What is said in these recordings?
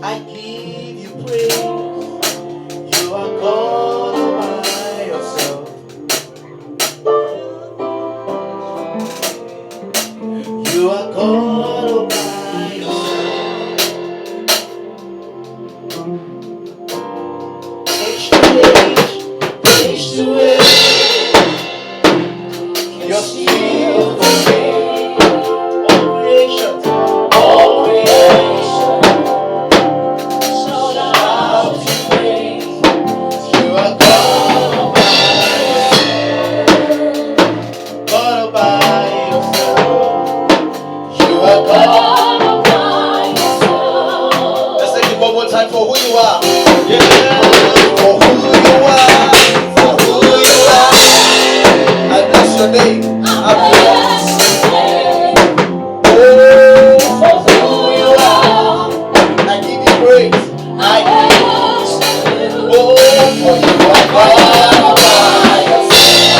I give you praise. You are God all by yourself. You are God all by yourself. Age to age to age. You're still the same. All creation, all creation. Shout out to praise. You are God all by yourself. You are God all by yourself. Let's take it one more time for who you are. Yeah. For who you are. For who you are. I bless your name. I bless your name. Oh, for who you are. I give you praise. I give you. Oh, for you are God by yourself.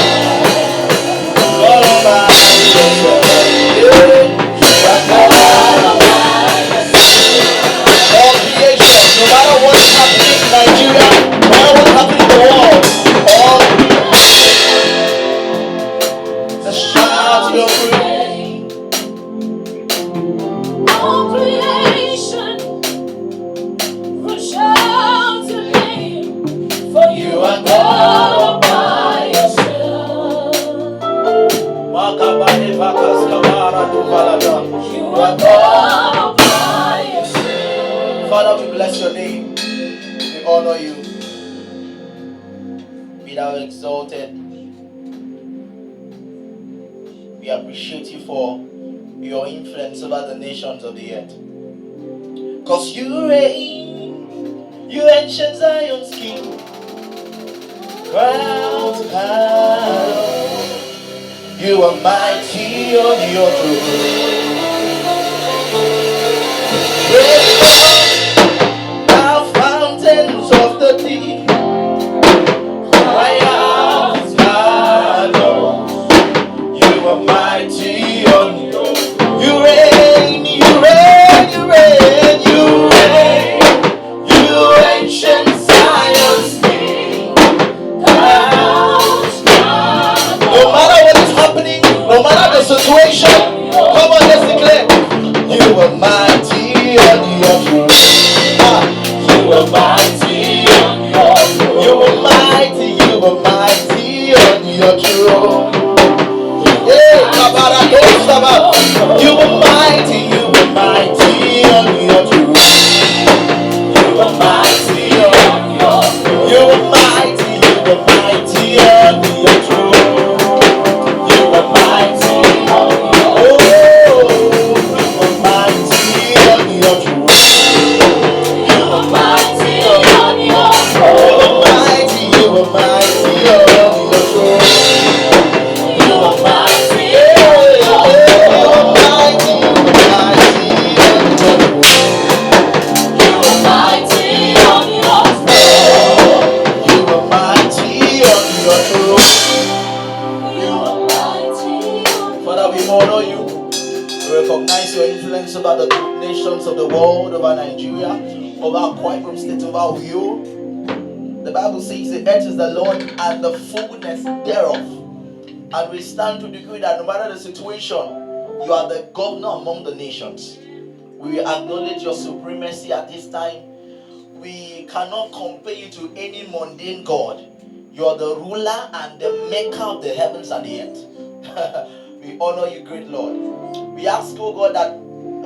God by yourself. Yeah. You are God by yourself. All creation, no matter what's happening in Nigeria, no matter what's happening in the world, all let's shout your praise. All creation will shout your name, for you are God all by yourself. You are God all by yourself. Father, we bless your name. We honor you. Be thou exalted. We appreciate you for your influence over the nations of the earth. Because you reign, you ancient Zion's king, crowned to high. You are mighty on your throne. Great God, thou fountains of the deep, cry out, my Lord. You are mighty on your throne. You reign, you reign, you reign, you reign. You ancient Zion's king. No matter what is happening, no matter the situation, come on, let's declare. You are mighty on your throne. You are mighty on your throne. You are mighty on your throne. Hey, Kabaradosaba. You are mighty on your throne. You are mighty on your throne. You are mighty on your throne. You are mighty on your throne. You are mighty on your throne. You are mighty on your throne. You are mighty on your throne. You are mighty on your throne. You are mighty on your throne. You are mighty on your throne. You are mighty on your throne. You are mighty on. Father, we honor you. We recognize your influence over the nations of the world, over Nigeria, over Akwa Ibom State, over Uyo. The Bible says the earth is the Lord and the fullness thereof. And we stand to decree that no matter the situation, you are the governor among the nations. We acknowledge your supremacy at this time. We cannot compare you to any mundane God. You are the ruler and the maker of the heavens and the earth. We honor you, great Lord. We ask, oh God, that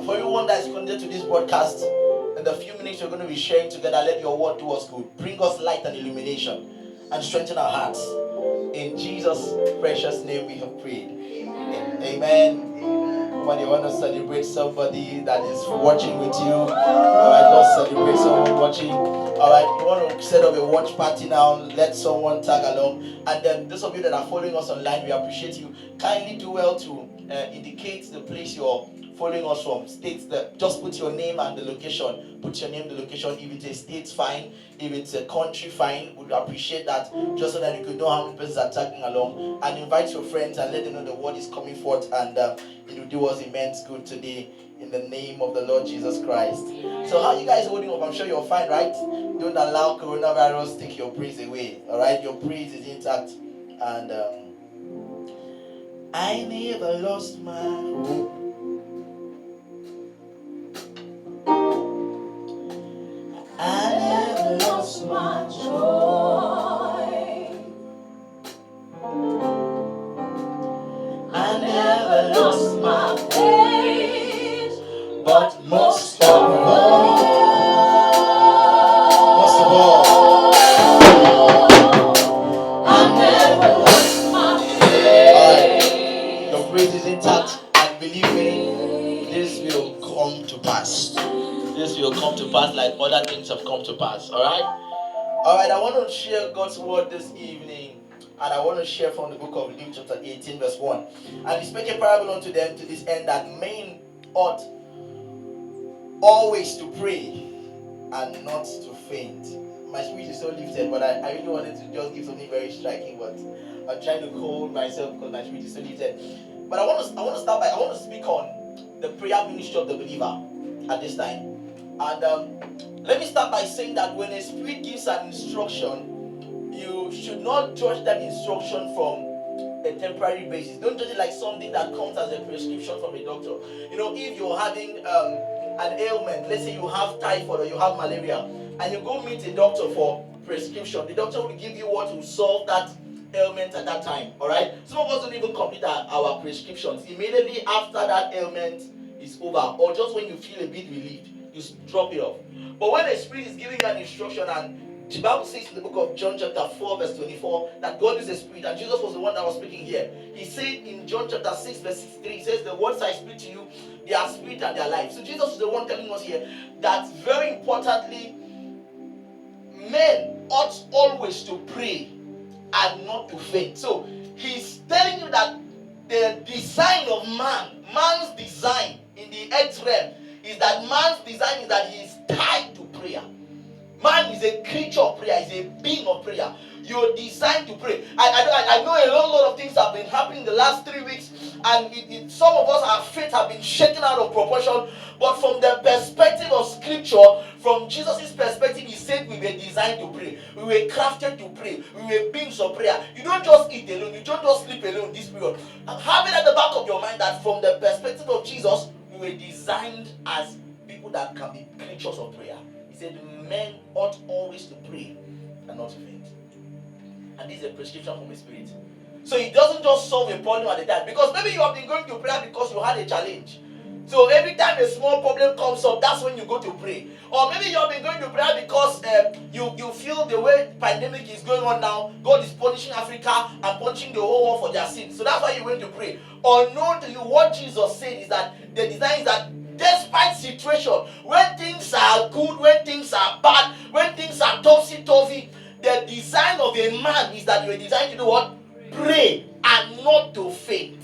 for everyone that is connected to this broadcast, in the few minutes we're going to be sharing together, let your word do us good. Bring us light and illumination and strengthen our hearts. In Jesus' precious name we have prayed. Amen. When you want to celebrate somebody that is watching with you, alright, let's celebrate someone watching. Alright, you want to set up a watch party now, let someone tag along. And then those of you that are following us online, we appreciate you. Kindly do well to indicate the place you're following us from. States that just put your name and the location. Put your name, the location. If it's a state, fine. If it's a country, fine. We'd appreciate that, just so that you could know how many persons are tagging along. And invite your friends and let them know the word is coming forth, and it will do us immense good today in the name of the Lord Jesus Christ. So how you guys holding up? I'm sure you're fine, right? Don't allow coronavirus to take your praise away. All right, your praise is intact. And I never lost my hope. I never lost my joy. I never lost my faith. But most of all, I never lost my faith. Alright, your praise is intact, and believe me, this will come to pass. This will come to pass like other things have come to pass. Alright, I want to share God's word this evening, and I want to share from the book of Luke chapter 18 verse 1. And he spake a parable unto them to this end, that men ought always to pray and not to faint. My speech is so lifted, but I really wanted to just give something very striking, but I'm trying to hold myself because my speech is so lifted. But I want to speak on the prayer ministry of the believer at this time. And let me start by saying that when a spirit gives an instruction, you should not judge that instruction from a temporary basis. Don't judge it like something that comes as a prescription from a doctor. You know, if you're having an ailment, let's say you have typhoid or you have malaria, and you go meet a doctor for prescription, the doctor will give you what will solve that ailment at that time. All right. Some of us don't even complete our prescriptions immediately after that ailment is over, or just when you feel a bit relieved, you drop it off. But when the spirit is giving an instruction, and the Bible says in the book of John chapter 4 verse 24 that God is a spirit, and Jesus was the one that was speaking here. He said in John chapter 6 verse 63, he says, the words I speak to you, they are spirit and they are life. So Jesus is the one telling us here that, very importantly, men ought always to pray and not to faint. So he's telling you that the design of man's design in the earth realm, is that man's design is that he is tied to prayer. Man is a creature of prayer, is a being of prayer. You're designed to pray. I know a lot of things have been happening the last 3 weeks, and some of us, our faith have been shaken out of proportion. But from the perspective of Scripture, from Jesus' perspective, he said we were designed to pray. We were crafted to pray. We were beings of prayer. You don't just eat alone. You don't just sleep alone this period. Have it at the back of your mind that from the perspective of Jesus, we were designed as people that can be creatures of prayer. He said men ought always to pray and not to faint. And this is a prescription from the Spirit. So it doesn't just solve a problem at a time. Because maybe you have been going to prayer because you had a challenge. So every time a small problem comes up, that's when you go to pray. Or maybe you have been going to prayer because you feel the way pandemic is going on now, God is punishing Africa and punishing the whole world for their sins. So that's why you went to pray. Unknown to you, what Jesus said is that the design is that despite situation, when things are good, when things are bad, when things are topsy-turvy, the design of a man is that you are designed to do what? Pray and not to faint.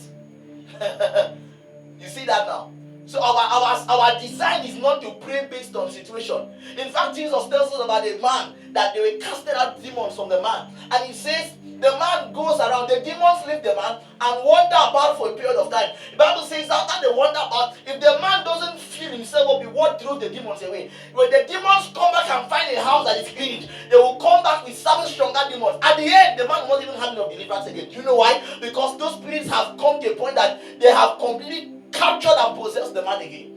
You see that now? So our design is not to pray based on situation. In fact, Jesus tells us about a man that they were casted out demons from the man. And he says the man goes around, the demons leave the man and wander about for a period of time. The Bible says after they wander about, if the man doesn't feel himself up, what drove the demons away? When the demons come back and find a house that is cleaned, they will come back with 7 stronger demons. At the end, the man will not even have enough deliverance again. Do you know why? Because those spirits have come to a point that they have completely captured and possessed the man again.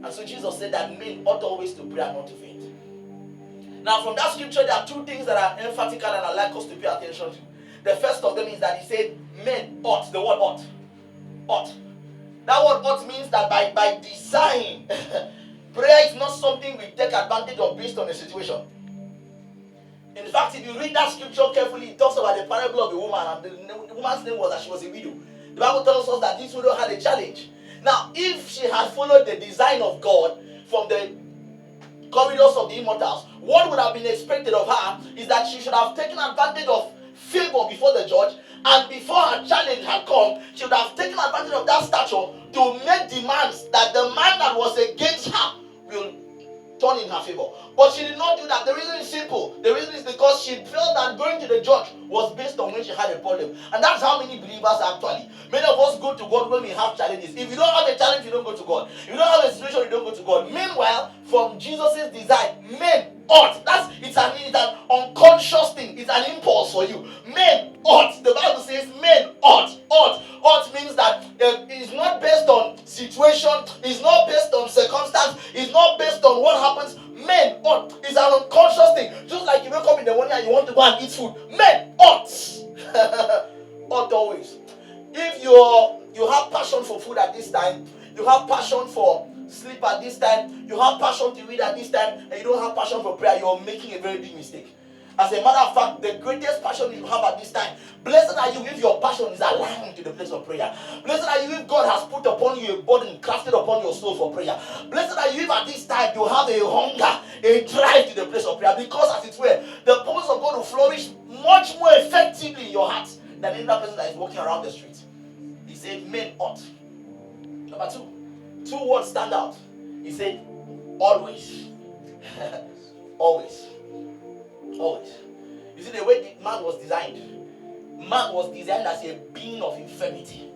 And so Jesus said that men ought always to pray and not to faint. Now from that scripture, there are 2 things that are emphatical and I'd like us to pay attention to. The first of them is that he said men ought. The word ought. Ought. That word ought means that by design, prayer is not something we take advantage of based on the situation. In fact, if you read that scripture carefully, it talks about the parable of a woman, and the woman's name was that she was a widow. The Bible tells us that this widow had a challenge. Now, if she had followed the design of God from the corridors of the immortals, what would have been expected of her is that she should have taken advantage of favor before the judge, and before her challenge had come, she would have taken advantage of that stature to make demands that the man that was against her will turn in her favor. But she did not do that. The reason is simple. The reason is because she felt that going to the judge was based on when she had a problem. And that's how many believers actually. Many of us go to God when we have challenges. If you don't have a challenge, you don't go to God. If you don't have a situation, you don't go to God. Meanwhile, from Jesus' design, men ought. It's an unconscious thing. It's an impulse for you. Men ought. The Bible says men ought. Ought means that it's not based on situation. It's not based on circumstance. It's not based on what happens. Men ought. It's an unconscious thing. Just like you wake up in the morning and you want to go and eat food. Men ought. Ought always. If you have passion for food at this time, you have passion for sleep at this time, you have passion to read at this time, and you don't have passion for prayer, you're making a very big mistake. As a matter of fact, the greatest passion you have at this time, blessed are you if your passion is aligned to the place of prayer. Blessed are you if God has put upon you a burden, crafted upon your soul for prayer. Blessed are you if at this time you have a hunger, a drive to the place of prayer, because as it were, the purpose of God will flourish much more effectively in your heart than any other person that is walking around the street. He said, men ought. Number two words stand out. He said, always. Always. You see, the way man was designed as a being of infirmity.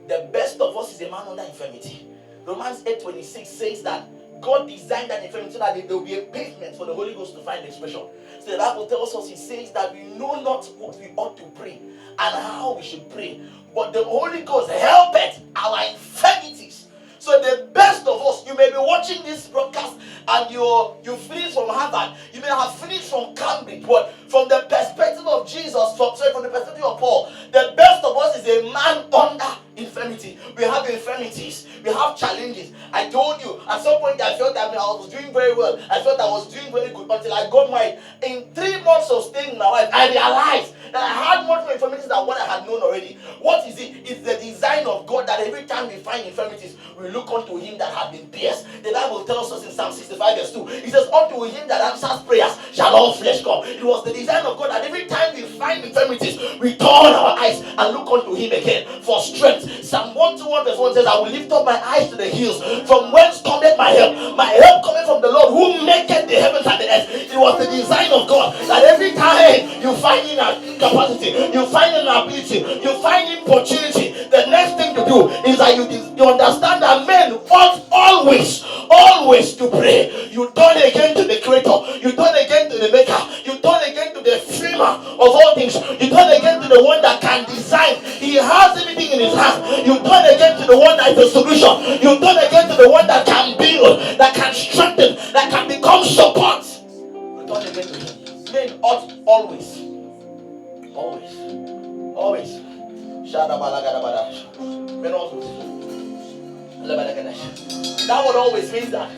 The best of us is a man under infirmity. Romans 8:26 says that God designed that infirmity so that there will be a pavement for the Holy Ghost to find expression. So the Bible tells us, it says that we know not what we ought to pray and how we should pray, but the Holy Ghost helpeth our infirmities. So the best of us, you may be watching this broadcast and you finished from Harvard, you may have finished from Cambridge, but from the perspective of Jesus, from the perspective of Paul, the best of us is a man under infirmity. We have infirmities, we have challenges. I told you, at some point I felt that I was doing very well. I felt I was doing very good until I got married. In 3 months of staying with my wife, I realized that I had much more infirmities than what I had known already. What is it? It's the design of God that every time we find infirmities, we look unto him that had been pierced. The Bible tells us in Psalm 65 verse 2, it says, unto him that answers prayers shall all flesh come. It was the design of God that every time we find infirmities, we turn our eyes and look unto him again for strength. Psalm 121 verse 1 says, I will lift up my eyes to the hills, from whence cometh my help. My help cometh from the Lord who maketh the heavens and the earth. It was the design of God that every time you find incapacity, you find inability, you find opportunity, the next thing to do is that you understand that men ought always to pray. You turn again to the Creator, you turn again to the Maker, you turn again to the Framer of all things, you turn again to the one that can design. He has everything in his hand. You turn again to the one that is the solution. You turn again to the one that can build, that can strengthen, that can become support. You turn again to him. Men ought always. Men always. That word always means that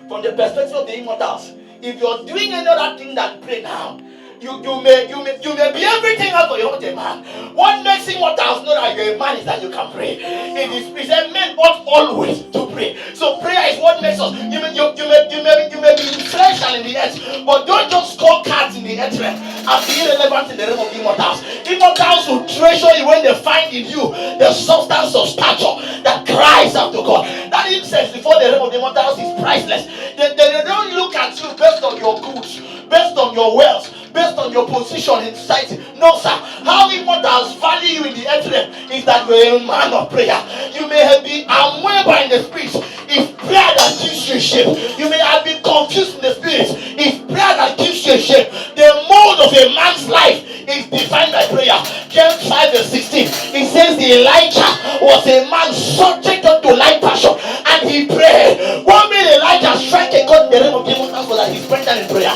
from the perspective of the immortals, if you're doing any other thing than pray now, you may be everything else, but you're not a man. What makes immortals know that you're a man is that you can pray. It is presented men ought always to pray. So prayer is what makes us. You may be in flesh and in the earth, but don't just score cards in the earth and be irrelevant in the realm of the immortals. Immortals will treasure you when they find in you the substance of stature that cries after God. That incense before the realm of the immortals is priceless. They don't look at you based on your goods, based on your wealth, based on your position in society. No, sir. How immortals value you in the earth is that you're a man of prayer. You may have been unwavering in the spirit. It's prayer that gives you shape. You may have been confused in the spirit. It's prayer that gives you shape. The mode of a man's life is defined by prayer. James 5 verse 16. It says Elijah was a man subject unto light passion, and he prayed. What made Elijah strike a God in the realm of the immortals was that he spent time in prayer.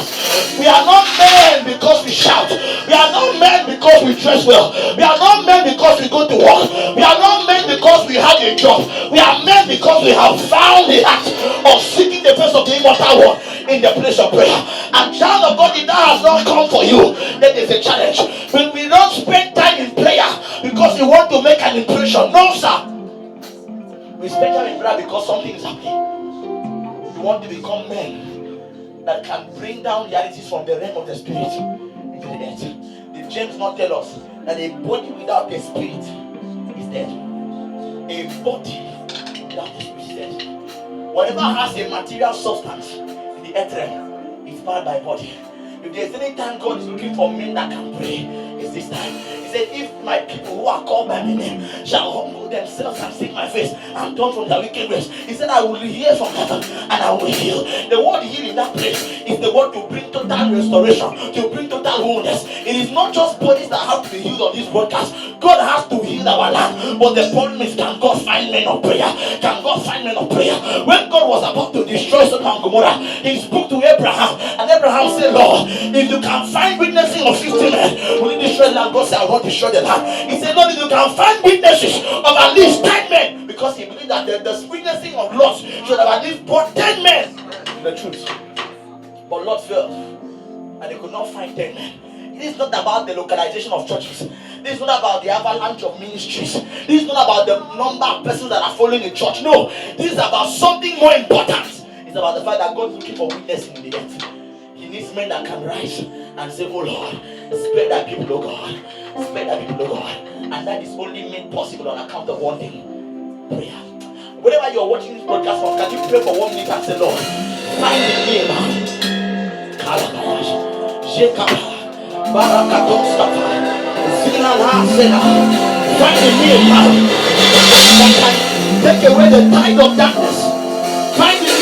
We are not men because we shout. We are not men because we dress well. We are not men because we go to work. We are not men because we have a job. We are men because we have found the act of seeking the face of the immortal one in the place of prayer. And child of God, if that has not come for you, then there's a challenge. When we don't spend time in prayer because we want to make an impression. No, sir. We spend time in prayer because something is happening. We want to become men that can bring down realities from the realm of the spirit into the earth. Did James not tell us that a body without a spirit is dead? A body without a spirit is dead. Whatever has a material substance in the earth realm is powered by body. If there's any time God is looking for men that can pray, it's this time. He said, if my people who are called by my name shall humble themselves and seek my face and turn from their wicked ways, he said, I will hear from heaven and I will heal. The word heal in that place is the word to bring total restoration, to bring total wholeness. It is not just bodies that have to be healed on this broadcast. God has to heal our land. But the problem is, can God find men of prayer? Can God find men of prayer? When God was about to destroy Sodom and Gomorrah, he spoke to Abraham, and Abraham said, Lord, if you can find witnessing of 50 men, will you destroy the land? God said, I will not destroy the land. He said, Lord, if you can find witnesses of at least 10 men, because he believed that the witnessing of Lot should have at least brought 10 men to the truth. But Lot fell, and they could not find 10 men. This is not about the localization of churches. This is not about the avalanche of ministries. This is not about the number of persons that are following the church. No, this is about something more important. It's about the fact that God is looking for witnessing in the earth. He needs men that can rise and say, oh Lord, spare thy people, oh God. Spare thy people, oh God. And that is only made possible on account of one thing: prayer. Whenever you're watching this broadcast from, can you pray for 1 minute and say, Lord, find the name, Kalakayash, Jekapa, Barakatoskapa, Zinalhasena. Find the name that can take away the tide of darkness. Find the name.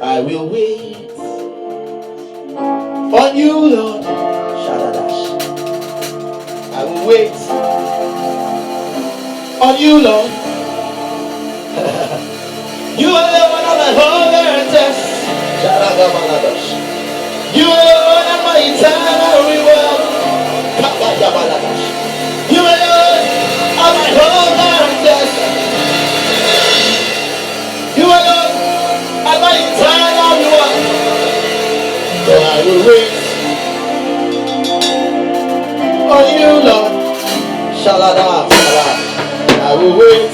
I will wait on you, Lord. I will wait on you, Lord. You are the one of my hunger and thirst. You are the one of my eternal reward. You are the one of my hunger and thirst. You are the one of my eternal reward. So I will wait on you, Lord. Shalada, shalada. I will wait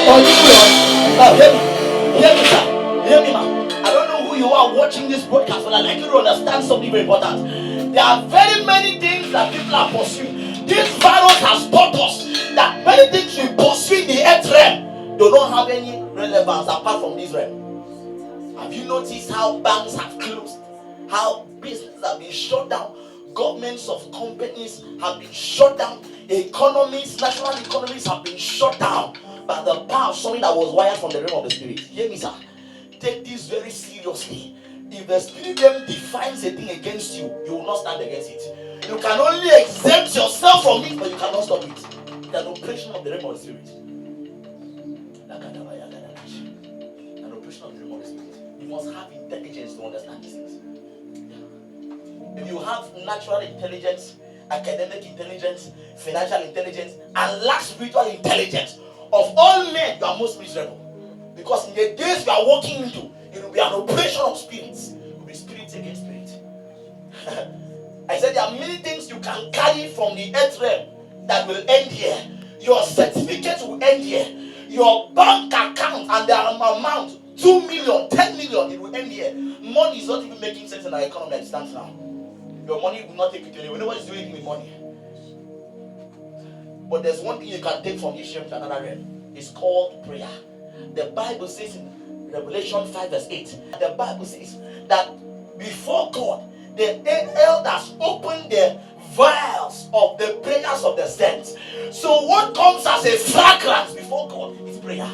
on you, Lord. Now hear me, sir. Hear me, man. I don't know who you are watching this broadcast, but I'd like you to understand something very important. There are very many things that people are pursuing. This virus has taught us that many things we pursue in the earth realm do not have any relevance apart from this realm. Have you noticed how banks have closed? How businesses have been shut down? Governments of companies have been shut down. Economies, national economies have been shut down by the power of something that was wired from the realm of the spirit. Hear me, sir. Take this very seriously. If the spirit realm defines a thing against you, you will not stand against it. You can only exempt yourself from it, but you cannot stop it. The operation of the realm of the spirit. An operation of the realm of the spirit. You must have intelligence to understand these things. If you have natural intelligence, academic intelligence, financial intelligence, and lack spiritual intelligence, of all men, you are most miserable. Because in the days you are walking into, it will be an operation of spirits. It will be spirits against spirits. I said there are many things you can carry from the earth realm that will end here. Your certificate will end here. Your bank account and the amount, 2 million, 10 million, it will end here. Money is not even making sense in our economy as it stands now. Your money will not take it anywhere. Nobody's doing anything with money. But there's one thing you can take from this realm to another realm. It's called prayer. The Bible says in Revelation 5 verse 8, the Bible says that before God, the elders opened the vials of the prayers of the saints. So what comes as a fragrance before God is prayer.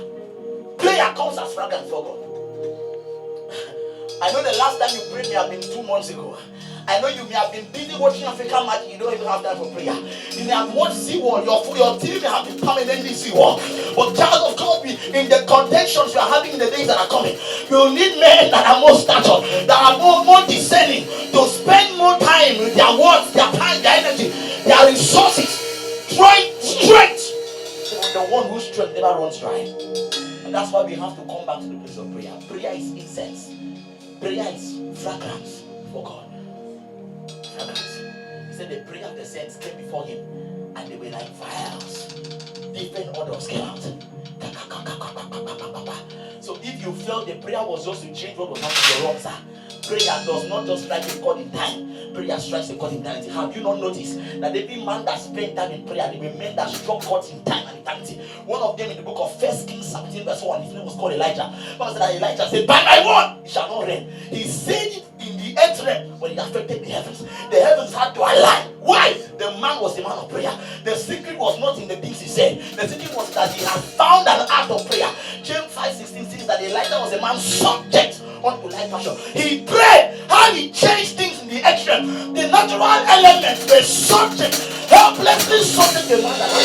Prayer comes as fragrance before God. I know the last time you prayed may have been 2 months ago. I know you may have been busy watching African match, you don't even have time for prayer. You may have watched Seawall, your team may have been permanently Seawall. But child of God, in the contentions you are having in the days that are coming, you need men that are more stature, that are more discerning, to spend more time with their words, their time, their energy, their resources, strength. The one whose strength never runs dry. And that's why we have to come back to the place of prayer. Prayer is incense. Prayer is fragrance for God. Fragrance. He said the prayer of the saints came before him, and they were like vials. Different orders came out. So if you felt the prayer was just to change what was happening in your wrongs, prayer does not just strike a chord in time. Prayer strikes a chord in eternity. Have you not noticed that every man that spent time in prayer, they were men that struck chords in time and eternity? One of them in the book of 1 Kings 17 verse 1, his name was called Elijah. Bible said that Elijah said, by my word, it shall not rain. He said it in the earth realm when he affected the heavens. The heavens had to align. Why? The man was a man of prayer. The secret was not in the things he said. The secret was that he had found an art of prayer. James 5:16 says that Elijah was a man subject unto like passion. He prayed, how he changed things in the extreme. The natural elements were subject, helplessly subject the man that had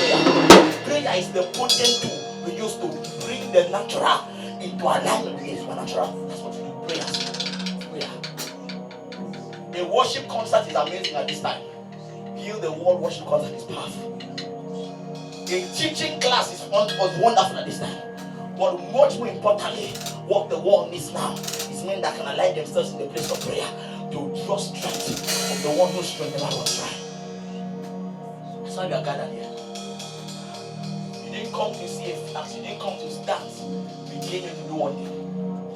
prayer. Prayer is the potent tool we use to bring the natural into alignment with the supernatural. That's what we do. Prayer. A worship concert is amazing at this time. Heal the world worship concert is powerful. A teaching class was wonderful at this time. But much more importantly, what the world needs now is men that can align themselves in the place of prayer to draw strength from the one whose strength never was dry. That's why we are gathered here. You didn't come to see a flash, you didn't come to dance. We came here to do one thing: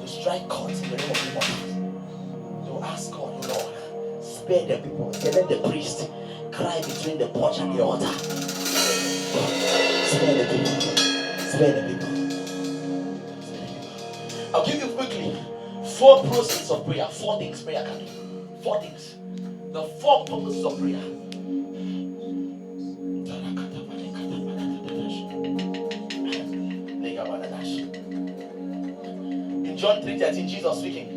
to strike chords in the name of the Lord. To ask God, Lord, spare the people. Let the priest cry between the porch and the altar. Spare the people. Spare the people. I'll give you quickly 4 processes of prayer. 4 things prayer can do. 4 things. The 4 purposes of prayer. In John 3:13, Jesus speaking.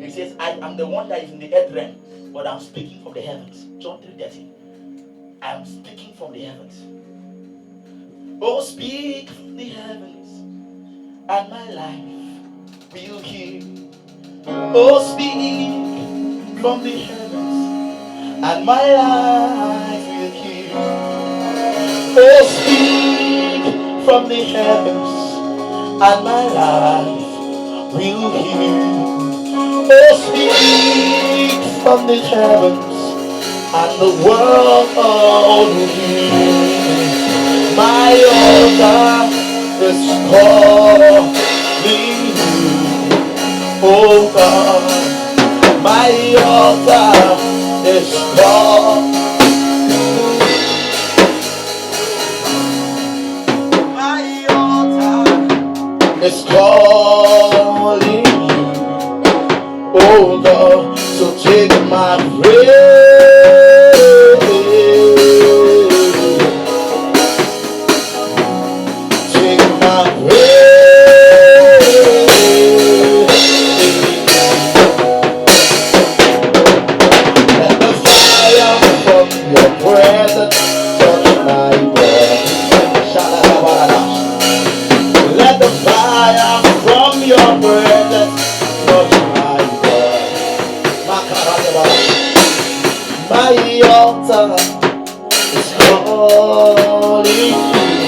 He says, I am the one that is in the earth realm, but I'm speaking from the heavens. John 3:13. I am speaking from the heavens. Oh, speak from the heavens, and my life will hear. Oh, speak from the heavens, and my life will hear. Oh, speak from the heavens, and my life will hear. Oh, speak from the heavens, and the world will hear. My altar is calling you, oh God. My altar is calling. My altar is calling you, oh God. So take my praise. My altar is calling you,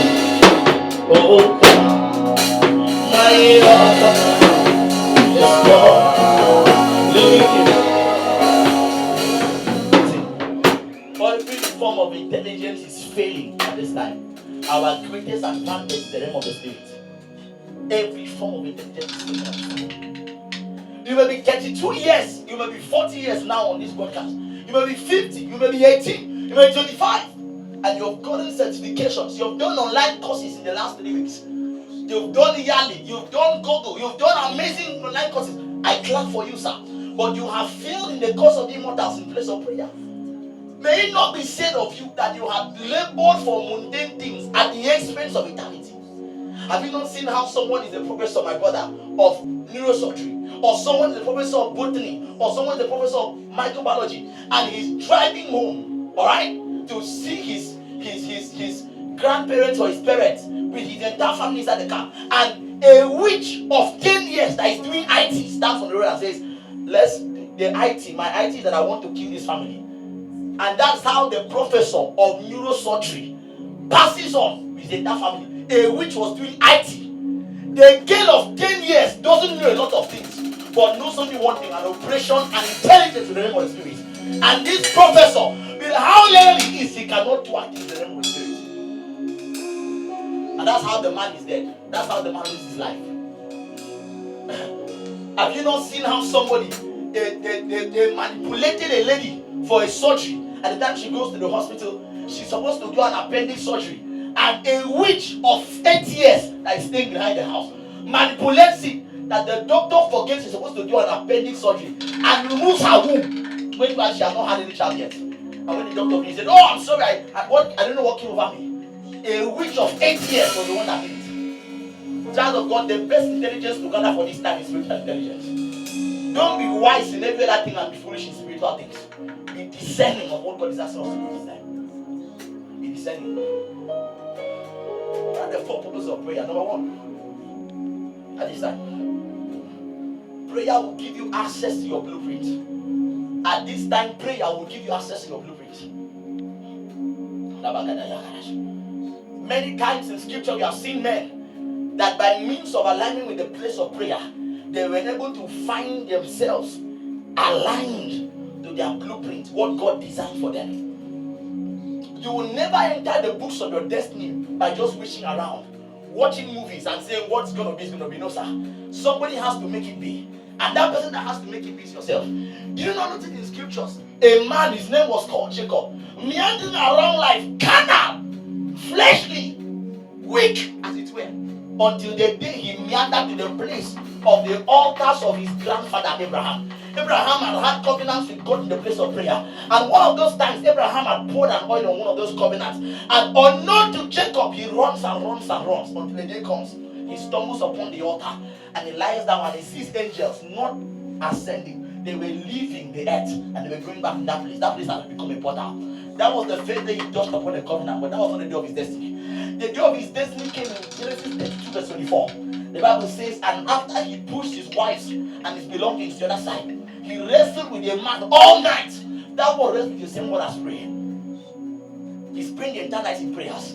oh God. My altar is calling you. Every form of intelligence is failing at this time. Our greatest advantage is the realm of the spirit. Every form of intelligence is failing. You may be 32 years, you may be 40 years now on this broadcast. You may be 50, you may be 18, you may be 25, and you have gotten certifications. You have done online courses in the last 3 weeks. You've done yearly, you've done Google, you've done amazing online courses. I clap for you, sir. But you have failed in the course of the immortals in place of prayer. May it not be said of you that you have labored for mundane things at the expense of eternity. Have you not seen how someone is a professor, my brother, of neurosurgery, or someone is a professor of botany, or someone is a professor of microbiology, and he's driving home, all right, to see his grandparents or his parents with his entire family inside the car, and a witch of 10 years that is doing IT stands on the road and says, my IT is that I want to kill this family. And that's how the professor of neurosurgery passes on with the entire family. A witch was doing IT. The girl of 10 years doesn't know a lot of things, but knows only one thing: an operation and intelligence in the realm of the spirit. And this professor, with how learned he is, he cannot do acting in the realm of the spirit. And that's how the man is dead. That's how the man loses his life. Have you not seen how somebody they manipulated a lady for a surgery? At the time she goes to the hospital, she's supposed to do an appendix surgery, and a witch of 8 years that is staying behind the house manipulates it that the doctor forgets she's supposed to do an appendix surgery and removes her womb when she has not had any child yet. And when the doctor he said, "Oh, I'm sorry, I don't know what came over me." A witch of 8 years was the one that did it. Child of God, the best intelligence to gather for this time is spiritual intelligence. Don't be wise in every other thing and be foolish in spiritual things. Be discerning of what God is asking us to do this time. Be discerning. What are the 4 purposes of prayer? Number 1, at this time, prayer will give you access to your blueprint. At this time, prayer will give you access to your blueprint. Many times in scripture we have seen men that by means of aligning with the place of prayer, they were able to find themselves aligned to their blueprint, what God designed for them. You will never enter the books of your destiny by just wishing around, watching movies and saying what's going to be is going to be. No, sir. Somebody has to make it be. And that person that has to make it be is yourself. Do you not notice in scriptures, a man, his name was called Jacob, meandering around life, carnal, fleshly, weak as it were, until the day he meandered to the place of the altars of his grandfather Abraham. Abraham had covenants with God in the place of prayer. And one of those times, Abraham had poured an oil on one of those covenants. And unknown to Jacob, he runs and runs and runs until the day comes. He stumbles upon the altar and he lies down and he sees angels not ascending. They were leaving the earth and they were going back in that place. That place had become a portal. That was the first day he touched upon the covenant, but that was not the day of his destiny. The day of his destiny came in Genesis 32 verse 24. The Bible says, and after he pushed his wives and his belongings to the other side, he wrestled with a man all night. That word wrestled with the same word as praying. He spent the entire night in prayers.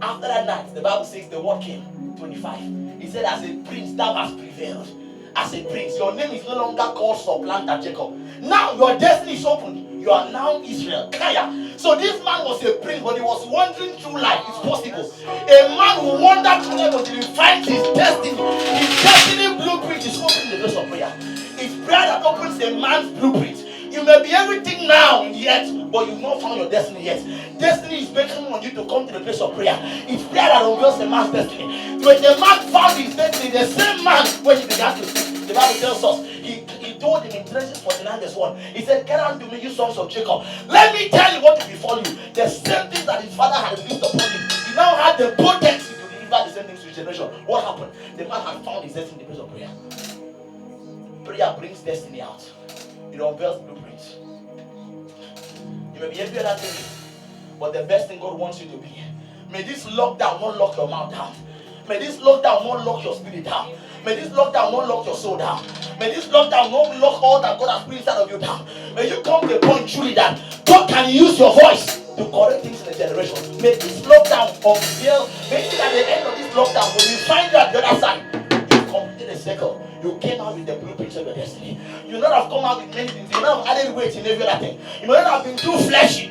After that night, the Bible says the word came, 25. He said, as a prince, thou hast prevailed. As a prince, your name is no longer called supplanter Jacob. Now your destiny is opened. You are now Israel. Kaya. So this man was a prince, but he was wandering through life. It's possible. A man who wandered through life until he finds his destiny. His destiny blueprint is open in the place of prayer. It's prayer that opens a man's blueprint. You may be everything now in the earth, but you've not found your destiny yet. Destiny is beckoning on you to come to the place of prayer. It's prayer that reveals a man's destiny. When the man found his destiny, the same man, when he began to speak, the Bible tells us, he told him in Genesis 49 verse 1, he said, "Get unto me, you sons of Jacob. Let me tell you what will befall you." The same things that his father had released upon him, he now had the potency to deliver the same things to his generation. What happened? The man had found his destiny in the place of prayer. Prayer brings destiny out. It unveils blueprints. You may be every other thing, but the best thing God wants you to be. May this lockdown not lock your mouth down. May this lockdown not lock your spirit down. May this lockdown not lock your soul down. May this lockdown not lock all that God has put inside of you down. May you come to a point truly that God can use your voice to correct things in the generation. May this lockdown unveil, maybe at the end of this lockdown, when you find you at the other side, you completed a circle. You came out with the blueprints of your destiny. You may not have come out with many things. You may not have added weight in every other thing. You may not have been too fleshy.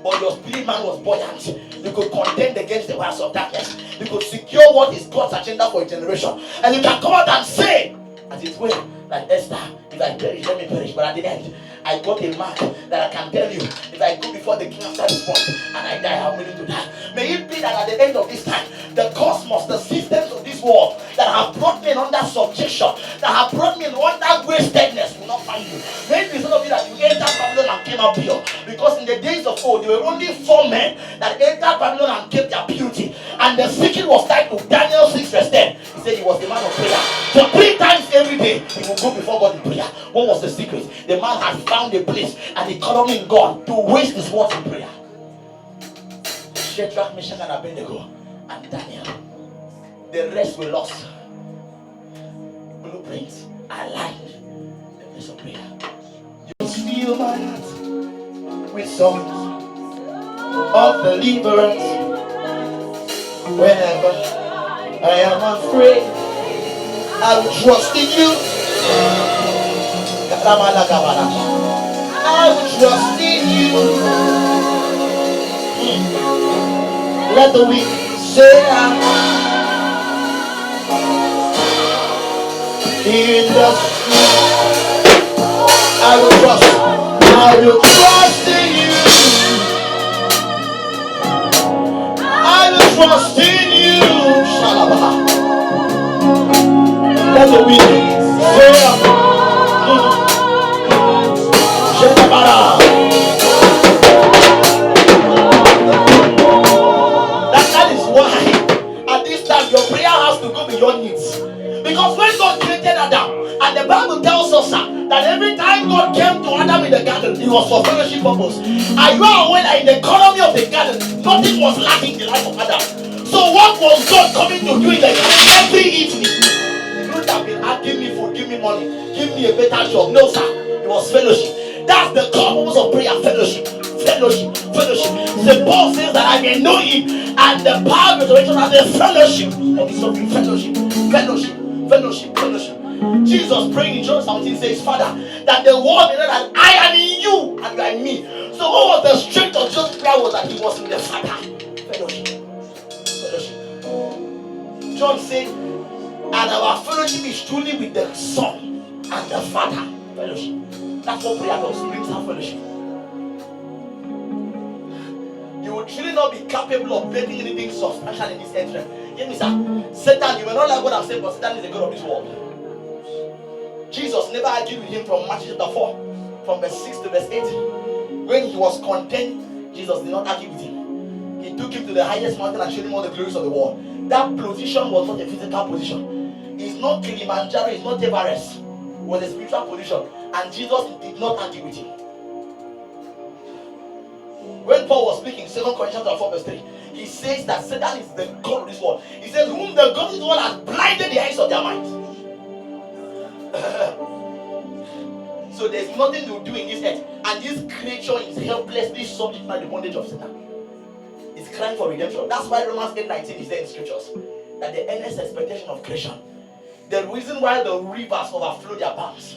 But your spirit man was buoyant. You could contend against the wiles of darkness. You could secure what is God's agenda for a generation. And you can come out and say, as it were, like Esther, if I perish, let me perish. But at the end, I got a mark that I can tell you, if I go before the king after this point and I die, I'm willing to die. May it be that at the end of this time, the cosmos, the systems of this world that have brought men under subjection, that have brought men under wastedness will not find you. May it be some of you that you entered Babylon and came out pure. Because in the days of old, there were only 4 men that entered Babylon and kept their purity. And the secret was tied to Daniel 6 verse 10. He said he was the man of prayer. So 3 times every day he would go before God in prayer. What was the secret? The man had found a place and economy in God to waste his words in prayer. Shadrach, Meshach, and Abednego, and Daniel. The rest were lost. Blueprints aligned the place of prayer. You fill my heart with songs of deliverance. Whenever I am afraid, I will trust in you. I will trust in you. Let the weak say I'm in the street. I will trust in you. I will trust in you. Shalabah. Let the weak say I'm That is why at this time your prayer has to go beyond needs. Because when God created Adam, and the Bible tells us that every time God came to Adam in the garden, it was for fellowship purpose. Are you aware that in the economy of the garden, nothing was lacking in the life of Adam? So what was God coming to do in the garden every evening? He would have been asking me food, give me money, give me a better job. No, sir. It was fellowship. That's the core purpose of prayer. Fellowship. Fellowship. Fellowship. The Paul says that I may know him and the power of resurrection as the fellowship of his suffering. Fellowship. Fellowship. Fellowship. Fellowship. Jesus praying in John 17 says, Father, that the world may know that I am in you and you are in me. So what was the strength of Jesus' prayer was that he was in the Father. Fellowship. Fellowship. John said, and our fellowship is truly with the Son and the Father. Fellowship. That's what prayer does. It brings our fellowship. You will truly not be capable of making anything substantial in this earth realm. Hear me, sir. Satan, you may not like what I'm saying, but Satan is the God of this world. Jesus never argued with him from Matthew chapter 4, from verse 6 to verse 8. When he was content, Jesus did not argue with him. He took him to the highest mountain and showed him all the glories of the world. That position was not a physical position. It's not Kilimanjaro, it's not Everest. It was a spiritual position. And Jesus did not argue with him. When Paul was speaking, 2 Corinthians 4 verse 3, he says that Satan is the God of this world. He says, whom the God of this world has blinded the eyes of their minds. So there's nothing to do in this earth. And this creature is helplessly subject by the bondage of Satan. It's crying for redemption. That's why Romans 8:19 is there in scriptures. That the earnest expectation of creation. The reason why the rivers overflow their banks.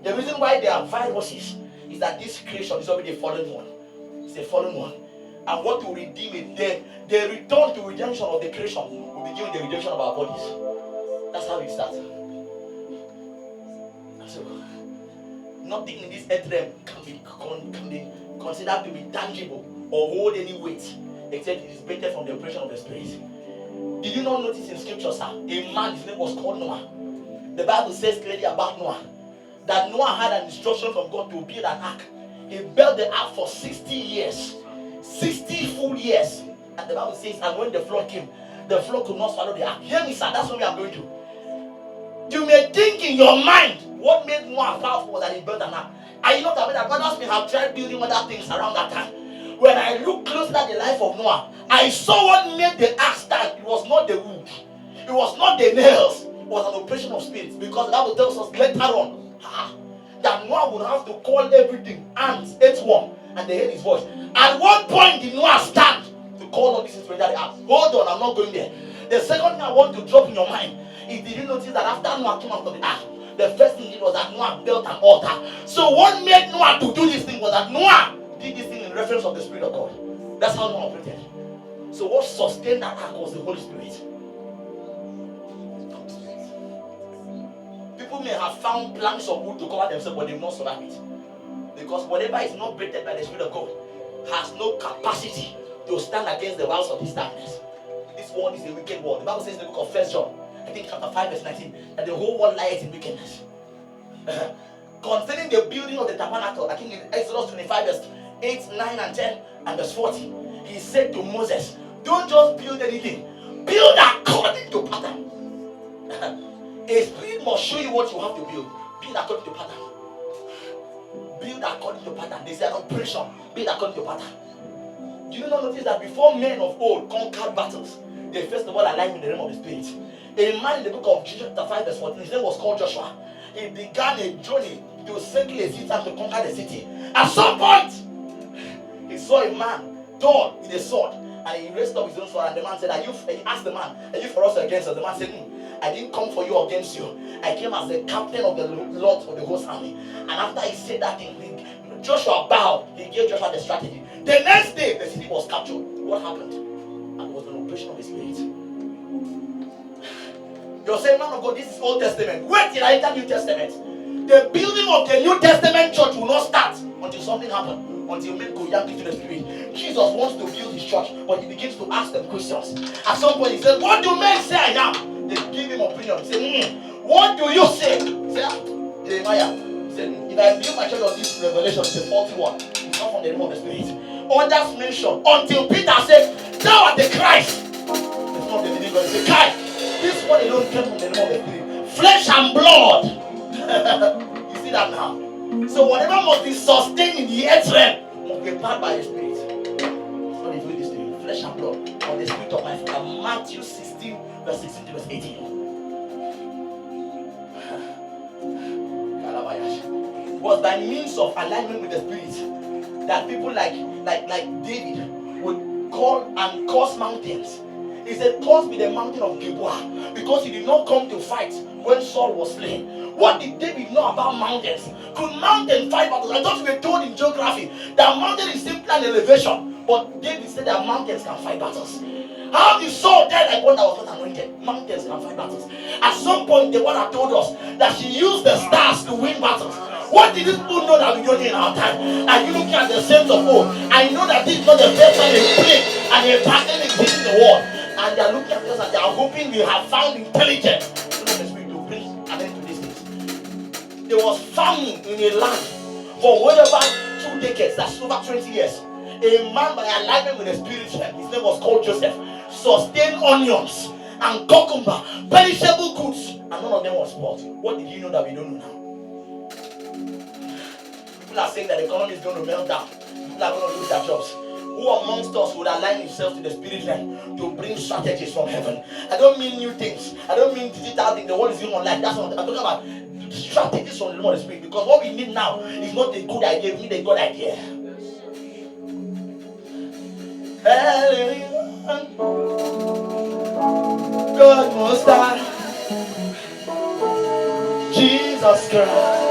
The reason why there are viruses is that this creation is already a fallen one. It's a fallen one. And what will redeem it? The return to redemption of the creation will begin with the redemption of our bodies. That's how it starts. So, nothing in this earth realm can be considered to be tangible or hold any weight except it is better from the operation of the Spirit. Did you not notice in scripture, sir, a man, his name was called Noah. The Bible says clearly about Noah that Noah had an instruction from God to build an ark. He built the ark for 60 years. 60 full years. And the Bible says, and when the flood came, the flood could not swallow the ark. Hear me, sir, that's what we are going to. You may think in your mind what made Noah powerful was that he built an ark. Are you not aware that others may have tried building other things around that time? When I look closer at the life of Noah, I saw what made the ark stand. It was not the wood. It was not the nails. It was an operation of spirits. Because the Bible tells us later on that Noah would have to call everything ants, earthworm, and they heard his voice. At what point did Noah stand to call all these things the ark? Hold on, I'm not going there. The second thing I want to drop in your mind is, did you notice that after Noah came out of the ark, the first thing he did was that Noah built an altar. So what made Noah to do this thing was that Noah did this thing in reference of the Spirit of God. That's how Noah operated. So what sustained that ark was the Holy Spirit. People may have found planks of wood to cover themselves, but they will not survive it. Because whatever is not breathed by the Spirit of God has no capacity to stand against the wiles of this darkness. This world is a wicked world. The Bible says in the book of 1 John, I think chapter 5 verse 19, that the whole world lies in wickedness. Concerning the building of the tabernacle, I think in Exodus 25 verse 8, 9 and 10 and verse 40, he said to Moses, don't just build anything. Build according to pattern. A spirit must show you what you have to build. Build according to pattern. Build according to pattern. They say an operation. Build according to pattern. Do you not notice that before men of old conquered battles, they first of all aligned in the realm of the spirit? A man in the book of Joshua chapter 5 verse 14, his name was called Joshua. He began a journey to settle a city and to conquer the city. At some point, he saw a man torn with a sword, and he raised up his own sword, and the man said, he asked the man, are you for us or against us? The man said, I didn't come for you or against you. I came as the captain of the Lord of the host army. And after he said that thing, Joshua bowed. He gave Joshua the strategy. The next day, the city was captured. What happened? And it was an operation of the spirit. You're saying, man of God, this is Old Testament. Wait till I enter New Testament. The building of the New Testament church will not start until something happens. Until men go young into the spirit. Jesus wants to build his church, but he begins to ask them questions. At some point, he says, what do men say I am? They give him opinion. He said, what do you say? He said, Jeremiah. He said, if I build my church on this revelation, it's a faulty one. It's not from the realm of the spirit. Others mention until Peter said, thou art the Christ. It's not the living God. He said, Kai, this one alone came from the realm of the spirit. Flesh and blood. You see that now? So whatever must be sustained in the earth realm must be powered by the spirit. So they do this to you. Flesh and blood on the spirit of my father. Matthew 16 verse 16 to verse 18. It was by means of alignment with the spirit that people like David would call and curse mountains. He said, "Cursed be the mountain of Gilboa," because he did not come to fight when Saul was slain. What did David know about mountains? Could mountains fight battles? I thought we were told in geography that mountain is simply an elevation, but David said that mountains can fight battles. How did Saul die like one that was not anointed? Mountains can fight battles. At some point, the one that told us that she used the stars to win battles. What did these people know that we don't in our time? Are you looking at the saints of old? I know that this is not the first time they play and they battle exists in the world. And they are looking at us and they are hoping we have found intelligence to bring an end to these things. There was famine in a land for whatever 2 decades, that's over 20 years. A man by alignment with the spirit, his name was called Joseph, sustained onions and cucumber, perishable goods, and none of them was spoiled. What did you know that we don't know now? People are saying that the economy is going to melt down. People are going to lose their jobs. Who amongst us would align himself to the spirit realm to bring strategies from heaven? I don't mean new things. I don't mean digital things. The world is going on like that's what I'm talking about. Strategies from the Lord Spirit. Because what we need now is not a good idea. We need a good idea. God most high, Jesus Christ,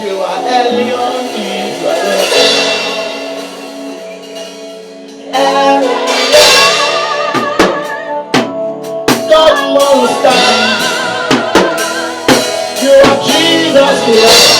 you are Elion Israel. God most high, you are Jesus Christ.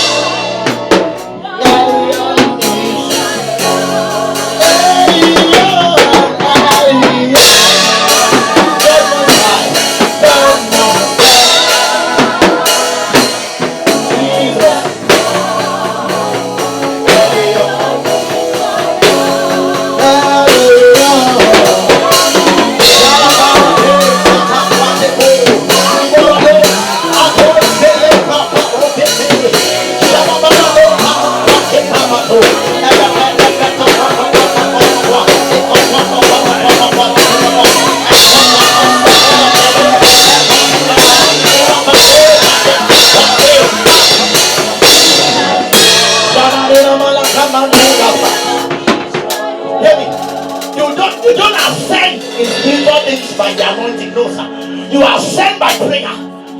You don't ascend in spiritual things by the anointing, no sir. You ascend by prayer.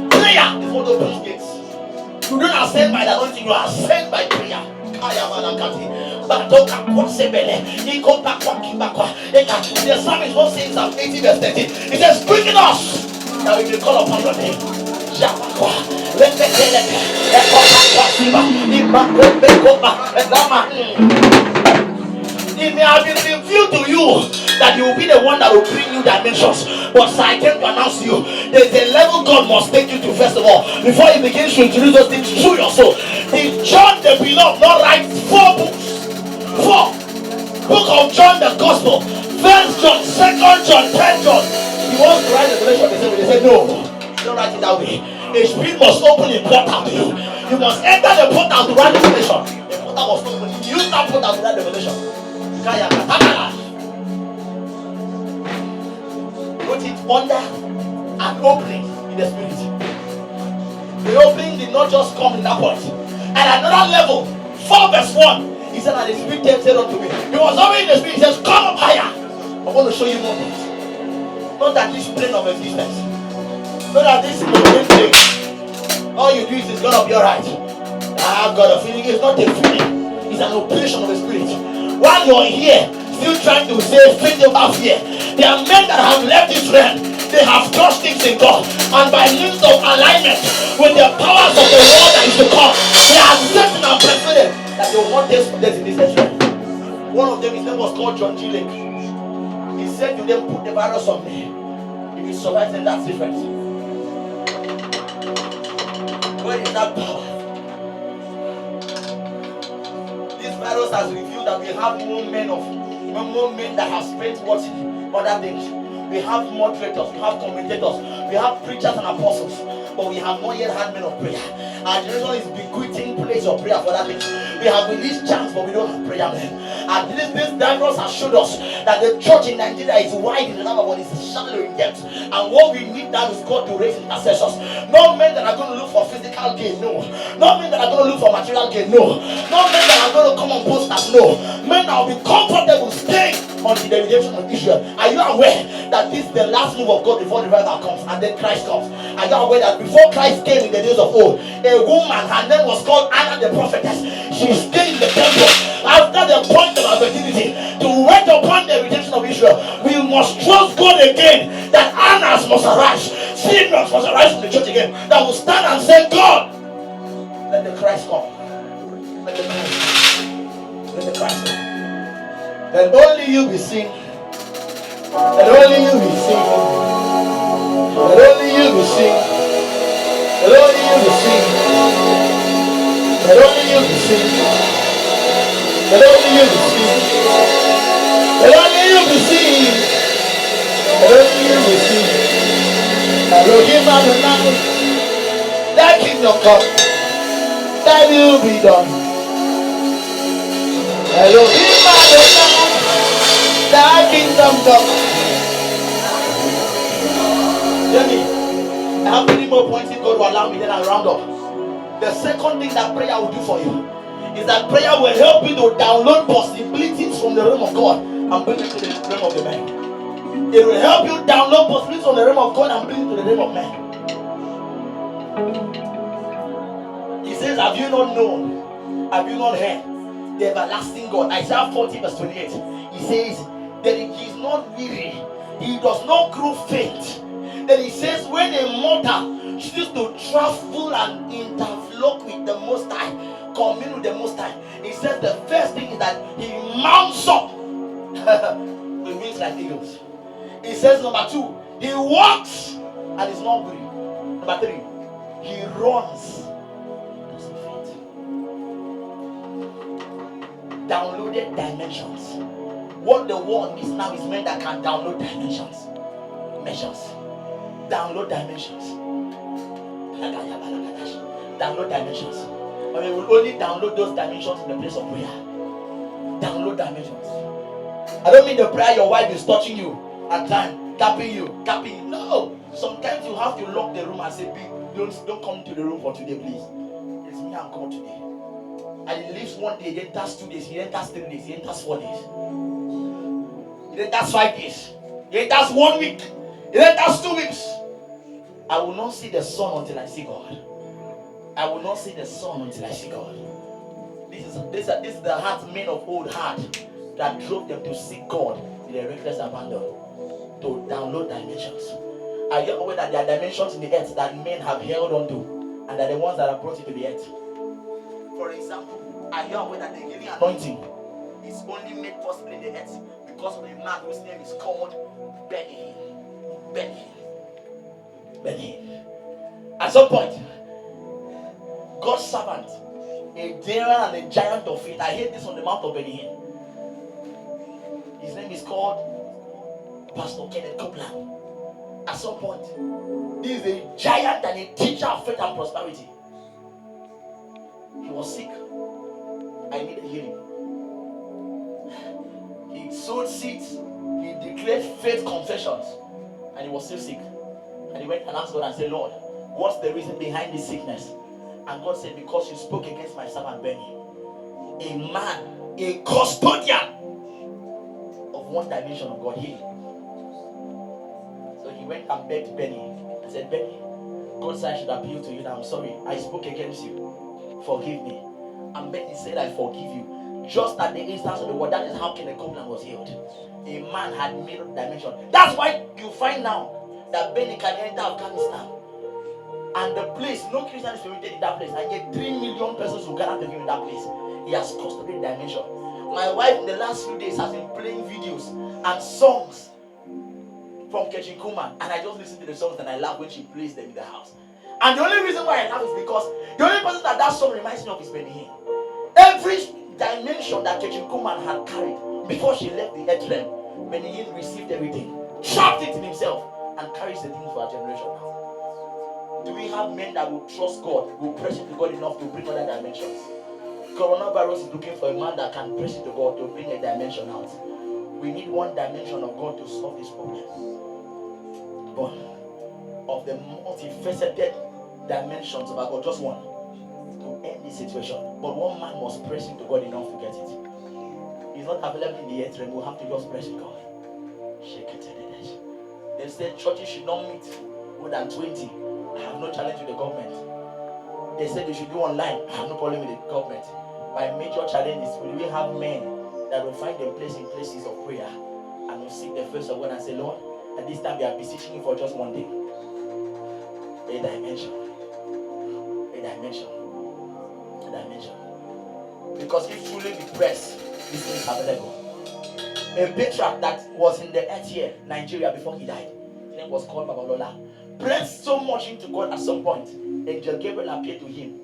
Prayer is what opens gates. You don't ascend by the anointing, you ascend by prayer. The psalmist was saying Psalm 80 verse 13. It says, quicken us that we may call upon your name. It may have been revealed to you that you will be the one that will bring you dimensions. But sir, I came to announce to you, there's a level God must take you to first of all, before he begins to introduce those things through your soul. Did John the Beloved not write 4 books? 4. Book of John the Gospel, 1 John, 2 John, 3 John. He wants to write revelation the same way. They say, no, don't write it that way. A spirit must open a portal to you. You must enter the portal to write revelation. The portal must open. You use that portal to write revelation. Put it under an opening in the spirit. The opening did not just come in that point. At another level, 4 verse 1, he said that the spirit said unto me. He was already in the spirit. He says, come up higher. I want to show you more things. Not that this plane of existence. Not that this mundane thing. All you do is it's gonna be alright. I've got a feeling. It's not a feeling. It's an operation of the spirit. While you're here, still trying to say faith over fear, there are men that have left this realm. They have trust things in God, and by means of alignment with the powers of the world that is to come, they are certain and persuaded that they will not taste for death in this realm. One of them, his name was called John G. Lake. He said to them, put the virus on me. If it survives, then that's different. Where is that power? This virus has revealed that we have more men that have spent watching other things. We have moderators, we have commentators, we have preachers and apostles, but we have not yet had men of prayer. Our generation is bequeathing place of prayer for that thing. We have released chants, but we don't have prayer men. And this virus has showed us that the church in Nigeria is wide in the number, but it's shallow in depth. And what we need now is God to raise intercessors. Not men that are going to look for physical gain, no. Not men that are going to look for material gain, no. Not men that are going to come on posters, no. Men that will be comfortable staying until the redemption of Israel. Are you aware that this is the last move of God before the revival comes and then Christ comes? Are you aware that before Christ came in the days of old, a woman, her name was called Anna the prophetess. She stayed in the temple after the point of her virginity to wait upon the redemption of Israel. We must trust God again that Annas must arise, Simeons must arise from the church again, that will stand and say, God, let the Christ come. Let the Christ come. Let the Christ come. That only you be seen. That only you be seen. That only you be seen. That only you be seen. That only you be seen. That only you be seen. That only you be seen. That only you be seen. Elohim Adonai, thy kingdom come, thy will be done. Elohim Adonai, thy kingdom come. Hear me. I have 3 more points if God will allow me, then I'll round up. The second thing that prayer will do for you is that prayer will help you to download possibilities from the realm of God and bring it to the realm of the man. It will help you download possibilities from the realm of God and bring it to the realm of man. He says, have you not known? Have you not heard? The everlasting God. Isaiah 40 verse 28. He says that he is not weary, he does not grow faint. Then he says, when a mortal chooses to travel and interlock with the Most High, commune with the Most High, he says the first thing is that he mounts up with wings like eagles. He says number 2, he walks and is not weary. Number 3, he runs. Downloaded dimensions. What the world needs now is men that can download dimensions. Measures. Download dimensions. Download dimensions. But we will only download those dimensions in the place of prayer. Download dimensions. I don't mean the prayer your wife is touching you at time, tapping you. No. Sometimes you have to lock the room and say, don't come to the room for today, please. It's me and God today. And he leaves one day, he enters 2 days, he enters 3 days, he enters 4 days. He enters 5 days. He enters 1 week. He enters 2 weeks. I will not see the sun until I see God. I will not see the sun until I see God. This is the heart men of old had that drove them to seek God in a reckless abandon, to download dimensions. Are you aware that there are dimensions in the earth that men have held on to, and that the ones that are brought into the earth? For example, are you aware that the healing anointing is only made possible in the earth because of a man whose name is called Benny? At some point, God's servant, a darer and a giant of faith. I heard this on the mount of Benny. His name is called Pastor Kenneth Copeland. at some point. This is a giant and a teacher of faith and prosperity. He was sick. I needed healing. He sowed seeds. He declared faith confessions. And he was still sick. And he went and asked God and said, Lord, what's the reason behind this sickness? And God said, because you spoke against my servant Benny. A man, a custodian of one dimension of God healing. So he went and begged Benny and said, Benny, God said I should appeal to you now. I'm sorry, I spoke against you. Forgive me. And Benny said, I forgive you. Just at the instance of the word, that is how Kenneth Copeland was healed. A man had made up dimension. That's why you find now that Benny can enter Afghanistan. And the place, no Christian is permitted in that place. And yet 3 million persons will gather to him in that place. He has custodied dimension. My wife in the last few days has been playing videos and songs from Ketchin Kuman, and I just listen to the songs and I laugh when she plays them in the house. And the only reason why I laugh is because the only person that song reminds me of is Benny Hinn. Every dimension that Ketchin Kuman had carried before she left the earth realm, Benny Hinn received everything, trapped it in himself, and carries the things for our generation now. Do we have men that will trust God, will press into God enough to bring other dimensions? Coronavirus is looking for a man that can press into God to bring a dimension out. We need one dimension of God to solve this problem. But of the multifaceted dimensions of our God, just one to end this situation. But one man must press into God enough to get it. It's not available in the earth realm. We'll have to just press with God. They said churches should not meet more than 20. I have no challenge with the government. They said they should do online. I have no problem with the government. My major challenge is, will we have men that will find their place in places of prayer and will seek the face of God and say, Lord, at this time we are beseeching you for just one day. A dimension. A dimension. A dimension. Because if truly we press, this thing is available. A patriarch that was in the 8th year, Nigeria, before he died, his name was called Babalola, pressed so much into God at some point. Angel Gabriel appeared to him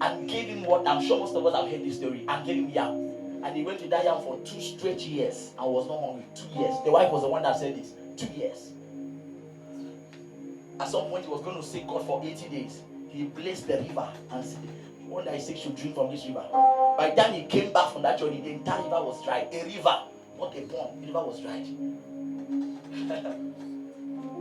and gave him what I'm sure most of us have heard this story, and gave him yam. And he went to that yam for 2 straight years and was not hungry. 2 years. The wife was the one that said this. 2 years. At some point he was going to seek God for 80 days. He blessed the river and said, one that he said should drink from this river. By the time he came back from that journey, the entire river was dry. A river, not a pond. The river was dried.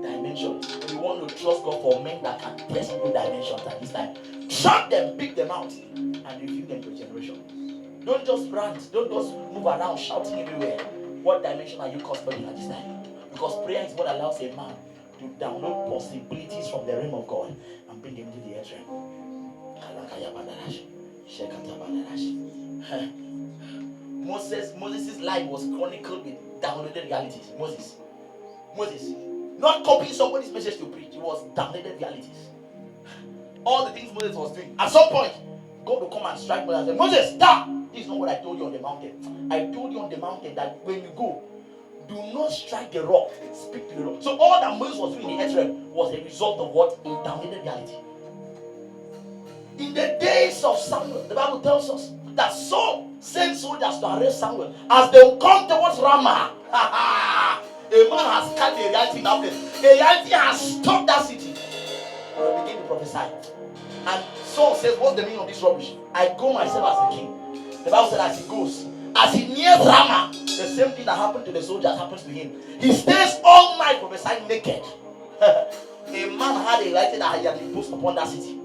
Dimension. If you want to trust God for men that can press into dimensions at this time, trap them, pick them out, and reveal them to a generation. Don't just rant, don't just move around shouting everywhere. What dimension are you custodian at this time? Because prayer is what allows a man to download possibilities from the realm of God and bring them into the earth realm. Moses' life was chronicled with downloaded realities. Moses. Not copying somebody's message to preach. It was downloaded realities. All the things Moses was doing. At some point, God will come and strike Moses and say, Moses, stop! This is not what I told you on the mountain. I told you on the mountain that when you go, do not strike the rock. Speak to the rock. So all that Moses was doing in the earth realm was a result of what? A downloaded reality. In the days of Samuel, the Bible tells us that Saul sent soldiers to arrest Samuel as they will come towards Ramah. A man has carried a reality in that place. A reality has stopped that city. And they begin to prophesy. And Saul says, what's the meaning of this rubbish? I go myself as a king. The Bible said as he goes, as he nears Ramah, the same thing that happened to the soldiers happens to him. He stays all night prophesying naked. A man had a reality that he had imposed upon that city.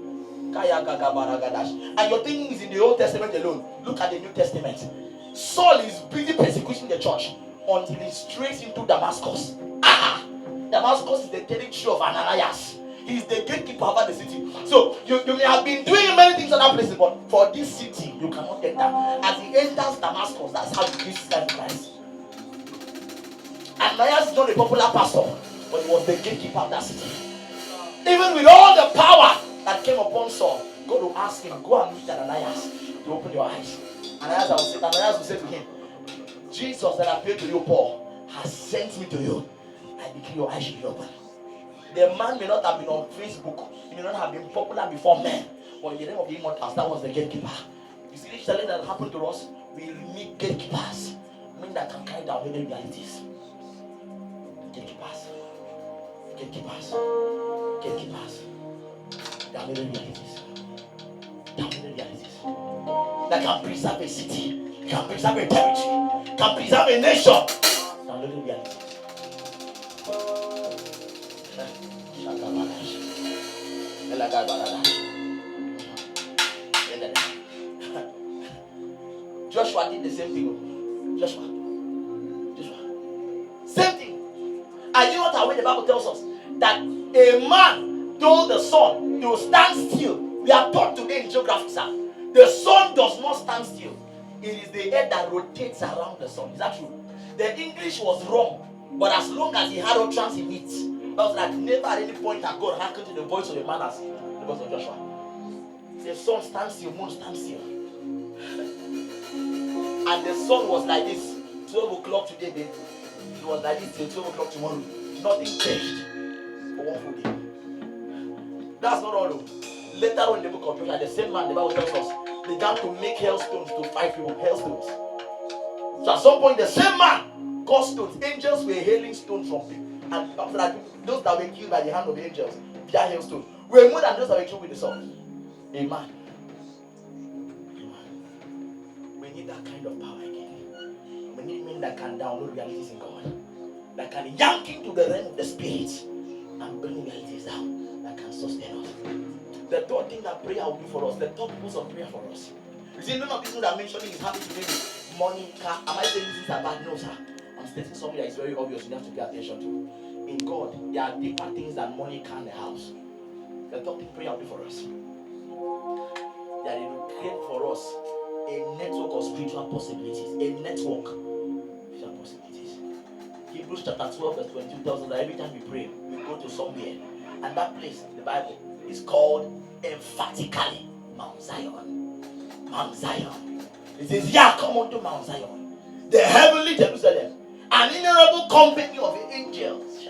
And your thinking is in the Old Testament alone. Look at the New Testament. Saul is busy persecuting the church until he strays into Damascus. Damascus is the territory of Ananias. He is the gatekeeper over the city. So you may have been doing many things in other places, but for this city you cannot enter. As he enters Damascus, that's how he gives his life to Christ. Ananias is not a popular pastor, but he was the gatekeeper of that city. Even with all the power that came upon Saul, God will ask him, go and meet Ananias to open your eyes. Ananias will say to him, Jesus that appeared to you, Paul, has sent me to you. I declare your eyes should be open. The man may not have been on Facebook, he may not have been popular before men, but in the name of the immortals, that was the gatekeeper. You see this challenge that happened to us? We need gatekeepers, men that can carry down the realities. Gatekeepers. Gatekeepers. Gatekeepers. Downloading realities. Downloading realities. That can preserve a city, can preserve a territory, can preserve a nation. Downloading realities. Joshua did the same thing. Joshua. Same thing. And you know what the Bible tells us? That a man told the sun to stand still. We are taught today in geography, sir. The sun does not stand still. It is the earth that rotates around the sun. Is that true? The English was wrong. But as long as he had utterance in it, that was like never at any point had God hearkened to the voice of a man as the voice of Joshua. The sun stands still, moon stands still. And the sun was like this. 12 o'clock today, baby. It was like this till 12 o'clock tomorrow. Nothing changed for one full day. That's not all though. Later on in the book of Joshua, the same man, the Bible tells us, began to make hailstones to fight people. Hailstones. So at some point, the same man caused stones. Angels were hailing stones from people. And after that, those that were killed by the hand of the angels, via hailstones, were more than those that were killed with the sword. Amen. We need that kind of power again. We need men that can download realities in God, that can yank into the realm of the spirit and bring realities down, that can sustain us. The third thing that prayer will do for us, the third purpose of prayer for us. You see, none of these things I'm mentioning is having to do with money, car. Am I saying these things are bad? No, sir. I'm stating something that is very obvious you have to pay attention to. In God, there are deeper things than money, car, and a house. The third thing prayer will do for us, that it will create for us a network of spiritual possibilities. A network of spiritual possibilities. Hebrews chapter 12 verse 22 tells us that every time we pray, we go to somewhere. And that place in the Bible is called emphatically Mount Zion. Mount Zion. It says, yeah, come unto Mount Zion, the heavenly Jerusalem, an innumerable company of angels.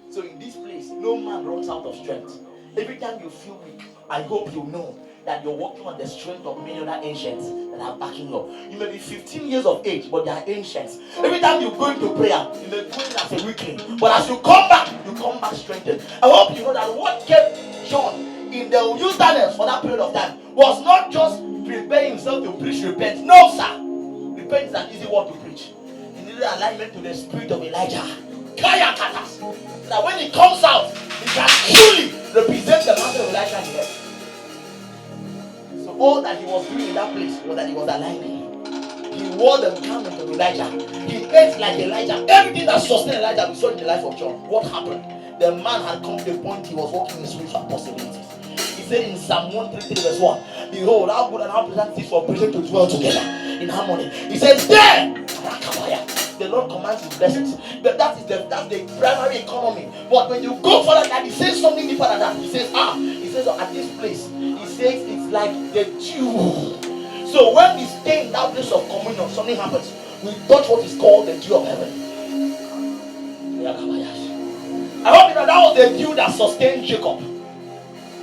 So in this place, no man runs out of strength. Every time you feel weak, I hope you know that you're working on the strength of many other ancients that are backing up. You may be 15 years of age, but they are ancients. Every time you go into prayer, you may go in as a weakling, but as you come back strengthened. I hope you know that what kept John in the wilderness for that period of time was not just preparing himself to preach repent. No, sir. Repent is an easy word to preach. He needed alignment to the spirit of Elijah. Kaya katas. That when he comes out, he can truly represent the master of Elijah here. So all that he was doing in that place was that he was aligning. He wore the garment of Elijah. He ate like Elijah. Everything that sustained Elijah we saw in the life of John. What happened? The man had come to the point he was walking in spiritual possibilities. He said in Psalm 133 verse 1, behold, how good and how pleasant it is for brethren to dwell together in harmony. He says, there, the Lord commands his blessings. But that's the primary economy. But when you go further than that, he says something deeper than that. He says, at this place, he says it's like the dew. So when we stay in that place of communion, something happens. We touch what is called the dew of heaven. I hope you know that was the dew that sustained Jacob.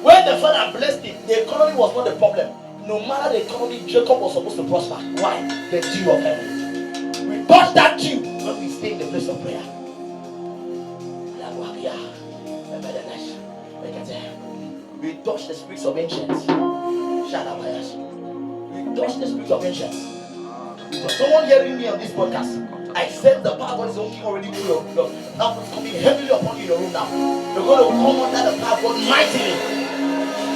When the father blessed him, the economy was not the problem. No matter the economy, Jacob was supposed to prosper. Why? The dew of heaven. We touch that dew when we stay in the place of prayer. We touch the spirits of ancients. We touch the spirits of ancients. For someone hearing me on this podcast, I sense the power of God is already through your now it's coming heavily upon you in your room now. You're going to come under the power of God mightily.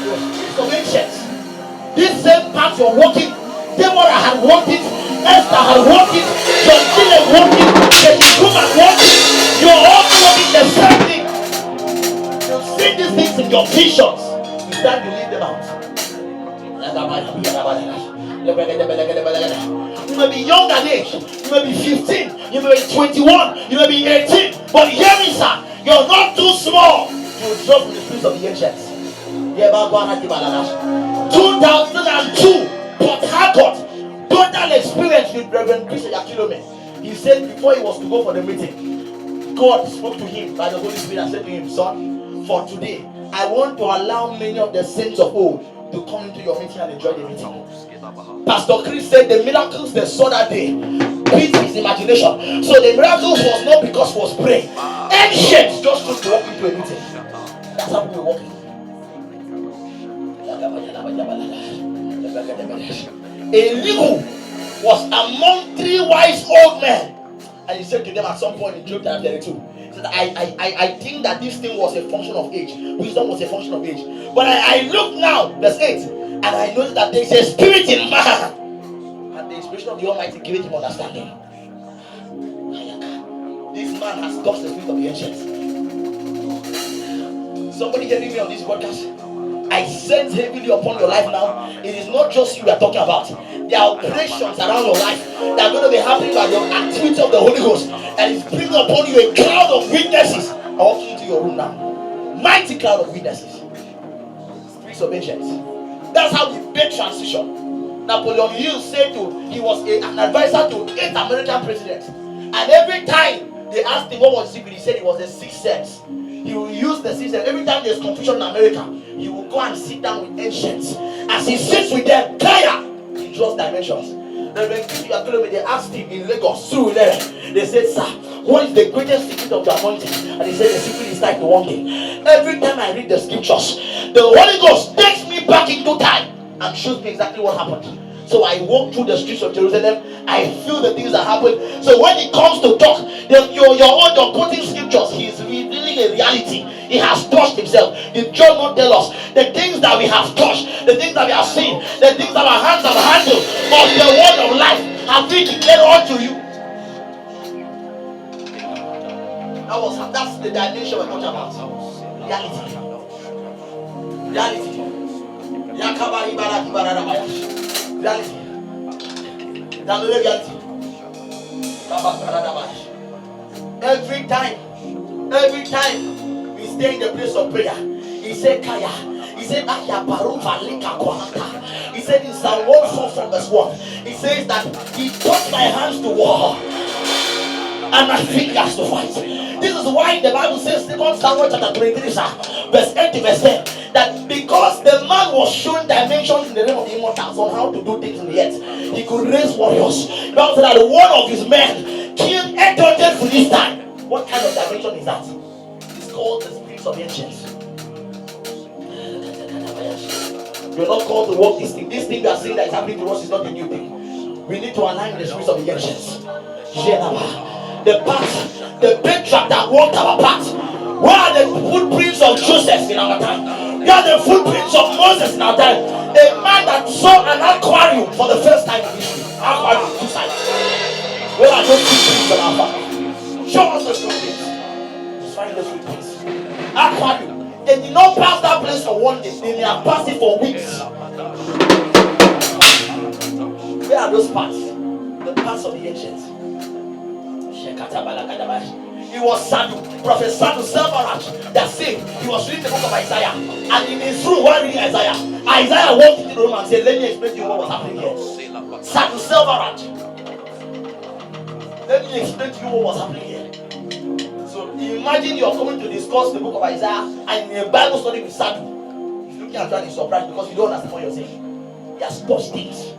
The spirits of ancients. This same path you're walking, Deborah had walked it, Esther had walked it, John Philip walked it, Jeshua had walked it. You're all walking the same thing. You've seen these things in your visions. It's time to leave them out. You may be young at age, you may be 15, you may be 21, you may be 18, but hear me, sir, you're not too small. You drop in the spirits of the ancients. 2002, Port Harcourt, total experience with Reverend Chris Yakilome. He said before he was to go for the meeting, God spoke to him by the Holy Spirit and said to him, son, for today, I want to allow many of the saints of old to come into your meeting and enjoy the meeting. Pastor Chris said the miracles they saw that day beat his imagination. So the miracles was not because he was praying. ancients just took to walk into a meeting. That's how we were walking. Elihu was among 3 wise old men, and he said to them at some point in Job chapter 32, he said, I think that this thing was a function of age. Wisdom was a function of age. But I look now, verse 8, and I notice that there is a spirit in man, and the inspiration of the Almighty gave him understanding. This man has touched the spirit of the ancients. Somebody hearing me on this podcast, I sense heavily upon your life now. It is not just you we are talking about. There are operations around your life that are going to be happening by the activity of the Holy Ghost, and it's bringing upon you a cloud of witnesses. I walk into your room now. Mighty cloud of witnesses. Spirits of ancients. That's how we made transition. Napoleon Hill said he was an advisor to 8 American presidents, and every time they asked him what was the secret, he said it was the 6th sense. He will use the 6th sense. Every time there's confusion in America, he will go and sit down with ancients. As he sits with them, Kaya, he draws dimensions. Then when they asked him in Lagos, through there, they said, sir, what is the greatest secret of the anointing? And he said, the secret is like the one thing. Every time I read the scriptures, the Holy Ghost takes me back into time and shows me exactly what happened. So I walk through the streets of Jerusalem. I feel the things that happen. So when it comes to talk, you're quoting scriptures. He's revealing a reality. He has touched himself. Did John not tell us the things that we have touched, the things that we have seen, the things that our hands have handled of the word of life have been declared unto you? That's the dimension we're talking about. Reality. Reality. Reality. Every time we stay in the place of prayer, he said, Kaya. He said, he said in Psalm 1:4 from verse 1, he says that he taught my hands to war and my fingers to fight. This is why the Bible says, 2 Samuel chapter 23, verse 8 to verse 10, that because the man was shown dimensions in the realm of the immortals on how to do things in the earth, he could raise warriors. The Bible said that one of his men killed 800 Philistines. What kind of dimension is that? It's called the spirits of ancients. You're not called to walk this thing. This thing we are seeing that is happening to us is not a new thing. We need to align with the spirits of the ancients. The path, the patriarch that walked our path. Where are the footprints of Joseph in our time? Where are the footprints of Moses in our time? A man that saw an aquarium for the first time in history. Aquarium, 2 sides. Where are those footprints on our path? Show us those footprints. Let's find those footprints. Aquarium. They did not pass that place for one day. They may have passed it for weeks. Where are those paths? The paths of the ancients. It was Sadu, Prophet Sadu Selvaraj, that said he was reading the book of Isaiah, and in his room while reading Isaiah walked into the room and said, let me explain to you what was happening here. Sadu Selvaraj, let me explain to you what was happening here. So imagine you are coming to discuss the book of Isaiah and in a Bible study with Sadu. He's looking at you and he's surprised because you don't understand what you're saying. He has touched things.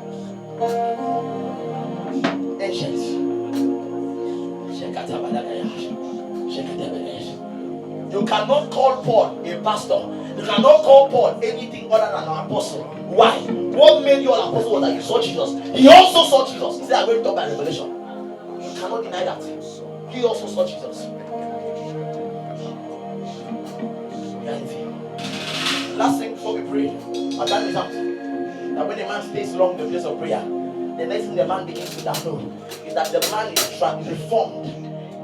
Ancients. You cannot call Paul a pastor. You cannot call Paul anything other than an apostle. Why? What made you an apostle was that you saw Jesus. He also saw Jesus. He said, I'm going to talk about revelation. You cannot deny that. He also saw Jesus. Last thing before we pray, and that is out. That when a man stays long in the place of prayer, the next thing the man begins to download is that the man is transformed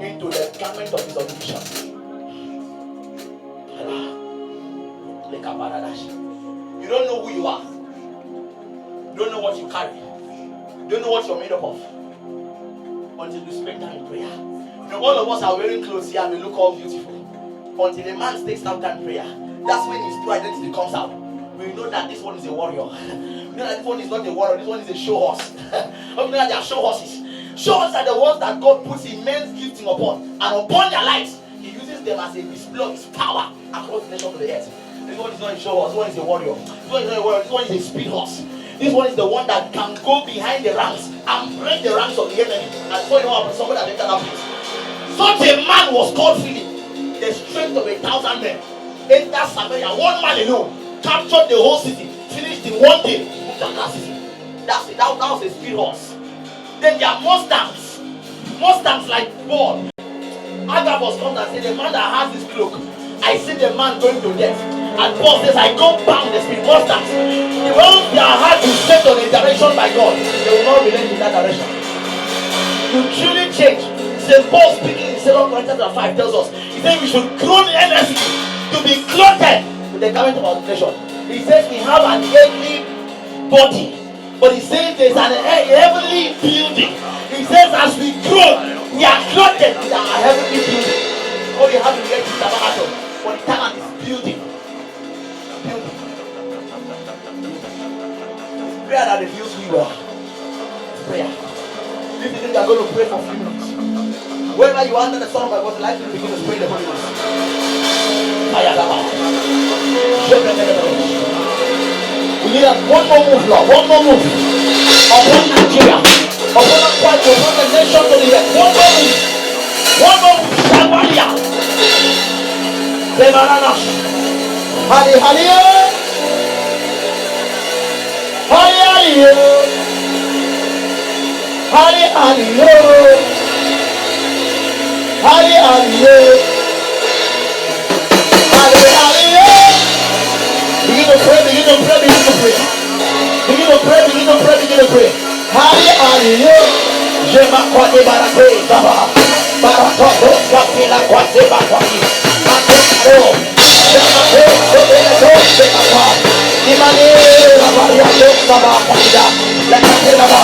into the garment of his audition. You don't know who you are. You don't know what you carry. You don't know what you're made up of until you spend time in prayer. You know, all of us are wearing clothes here and we look all beautiful. Until a man takes time in prayer, that's when his true identity comes out. We know that this one is a warrior. We know that this one is not a warrior, this one is a show horse. We know that they are show horses. Show horses are the ones that God puts immense gifting upon, and upon their lives, He uses them as a display of His power across the nation of the earth. This one is not a show horse, this one is a warrior. This one is not a warrior, this one is a speed horse. This one is the one that can go behind the ranks and break the ranks of the enemy. And so you know, somebody that entered that place. Such a man was called Philip. the strength of 1,000 men. Enter Samaria, one man alone captured the whole city, finished in one day. That's it. That was a speed horse. Then there are Mustangs like ball. Agabus comes and says, the man that has this cloak, I see the man going to death. And Paul says, I go bound the speed Mustangs. When their heart is set on a direction by God, they will not relent in that direction. You truly change. St. Paul speaking in 2 Corinthians 5 tells us, he said we should grow in earnestly to be clothed with the garment of our nation. He says we have an earthly body, but he says there's an heavenly building. He says as we grow, we are clothed with our heavenly building. All you have to get is the tabernacle, but the talent is building. Prayer that reveals who you are. Prayer. If you think you are going to pray for a few minutes, wherever you are under the sound of my voice, like to begin to pray the Holy Ghost. We need one more move, Lord. One more move. Upon Nigeria. Upon the nation to the earth. One more move. One more move. Shamalia. Demarana. Hali hali. Hali hali. Hali hali. Hali hali. Begin to pray, begin to pray, begin to pray. Begin to pray, begin to pray, begin to pray. Hallelujah. Jema kwa de barake baba. Barako kapila kwa seba kwa ni. Akero. Jema kwa sobele do seba kwa. Imani rabari alo baba kwa ida. Leka tena ba.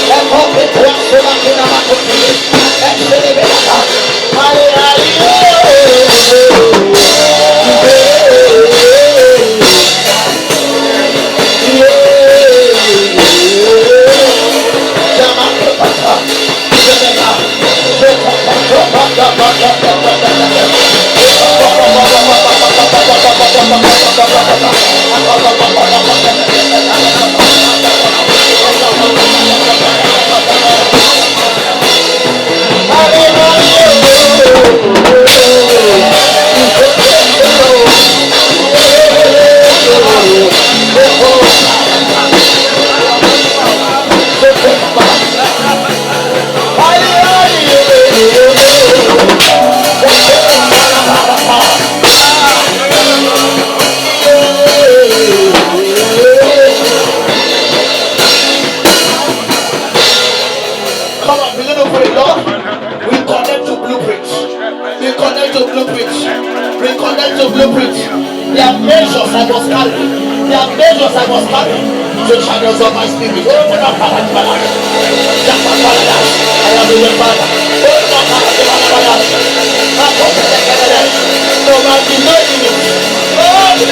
Leka kwa seba kuna makofi. Ekele bela. Hallelujah. The channels of my spirit. Open up, I am your father. Open up, no man be no limit. Oh no.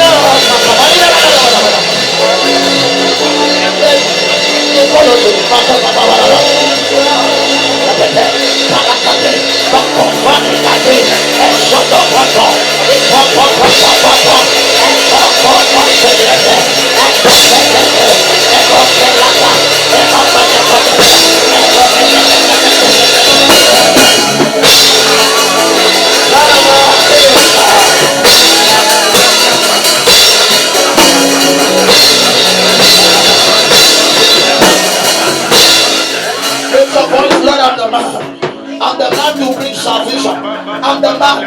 I'm the man who brings salvation. I'm the man.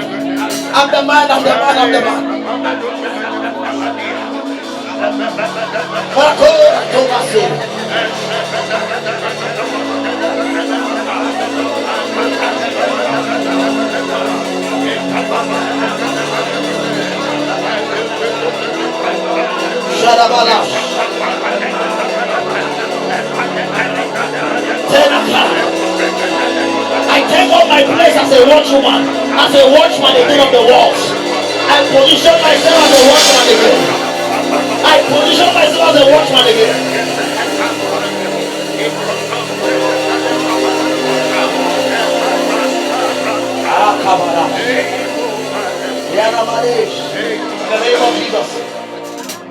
I'm the man. I'm the man. I'm the man. Shadabala. 10 o'clock. I take up my place as a watchwoman, as a watchman again of the walls. I position myself as a watchman again. I position myself as a watchman again. In the name of Jesus.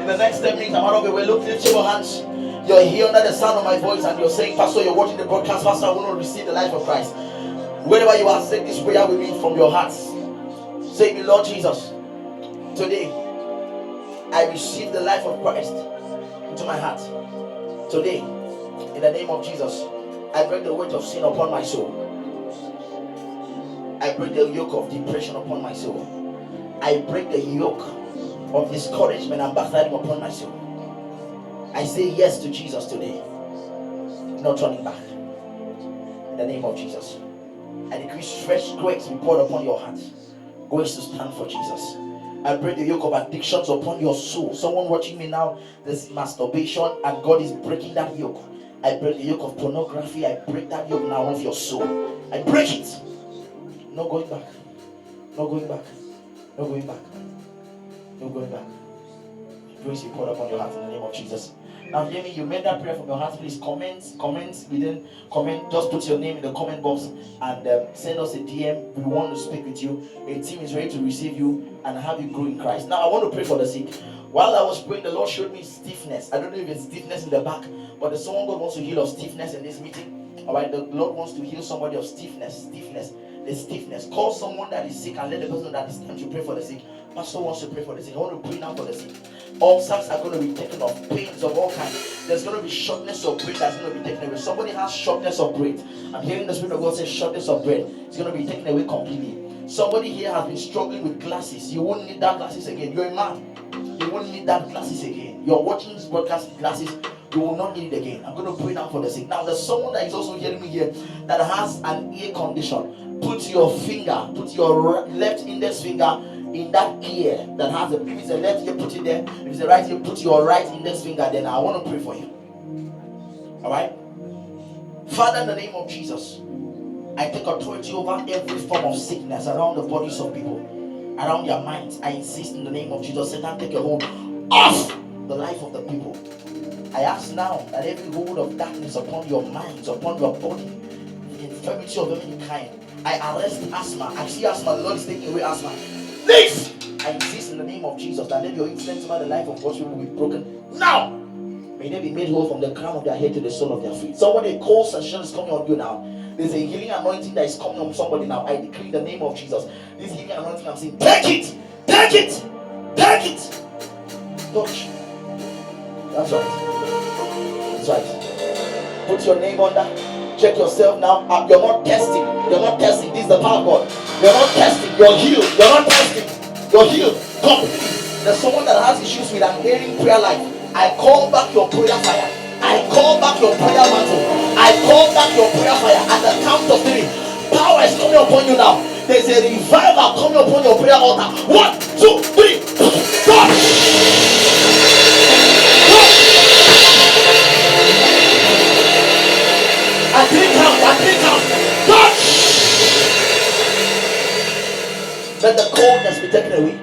In the next 10 minutes, I'm out of the way. Look, lift your hands. You're here under the sound of my voice and you're saying, Pastor, you're watching the broadcast. Pastor, I want to receive the life of Christ. Wherever you are, say this prayer with me from your hearts. Say me, Lord Jesus, today I receive the life of Christ into my heart. Today, in the name of Jesus, I break the weight of sin upon my soul. I break the yoke of depression upon my soul. I break the yoke of discouragement and backsliding upon my soul. I say yes to Jesus today. Not turning back. In the name of Jesus. I decree fresh grace to be poured upon your heart. Grace to stand for Jesus. I break the yoke of addictions upon your soul. Someone watching me now, there's masturbation and God is breaking that yoke. I break the yoke of pornography. I break that yoke now of your soul. I break it. No going back. No going back. No going back. No going back. Grace be poured upon your heart in the name of Jesus. Now hear me, you made that prayer from your heart. Please comment within comment. Just put your name in the comment box and send us a DM. We want to speak with you. A team is ready to receive you and have you grow in Christ. Now I want to pray for the sick. While I was praying, the Lord showed me stiffness. I don't know if it's stiffness in the back, but there's someone God wants to heal of stiffness in this meeting. Alright, the Lord wants to heal somebody of stiffness. The stiffness. Call someone that is sick and let the person know that it's time to pray for the sick. Pastor wants to pray for the sick. I want to pray now for the sick. Ulcers are going to be taken off. Pains of all kinds. There's going to be shortness of breath that's going to be taken away. Somebody has shortness of breath. I'm hearing the Spirit of God say shortness of breath. It's going to be taken away completely. Somebody here has been struggling with glasses. You won't need that glasses again. You're a man. You won't need that glasses again. You're watching this broadcast with glasses. You will not need it again. I'm going to pray now for the sick. Now there's someone that is also hearing me here that has an ear condition. Put your left index finger in that ear that has if it's the left ear, put it there. If it's the right ear, put your right index finger. Then I want to pray for you. Alright? Father, in the name of Jesus, I take authority over every form of sickness around the bodies of people, around their minds. I insist in the name of Jesus, Satan, take a hold off the life of the people. I ask now that every hold of darkness upon your minds, upon your body, the infirmity of any kind, I arrest asthma. I see asthma. The Lord is taking away asthma. Leave! I insist in the name of Jesus that let your influence over the life of God's people be broken now. May they be made whole from the crown of their head to the sole of their feet. Somebody, a cold sensation is coming on you now. There's a healing anointing that is coming on somebody now. I decree in the name of Jesus. This healing anointing, I'm saying, take it! Take it! Take it! Touch. That's right. That's right. Put your name on that. Check yourself now. You're not testing. You're not testing. This is the power of God. You're not testing. You're healed. You're not testing. You're healed. Completely. There's someone that has issues with an hearing prayer life. I call back your prayer fire. I call back your prayer mantle. I call back your prayer fire at the count of 3. Power is coming upon you now. There's a revival coming upon your prayer altar. 1, 2, 3. God. I think count. Touch! Let the coldness be taken away.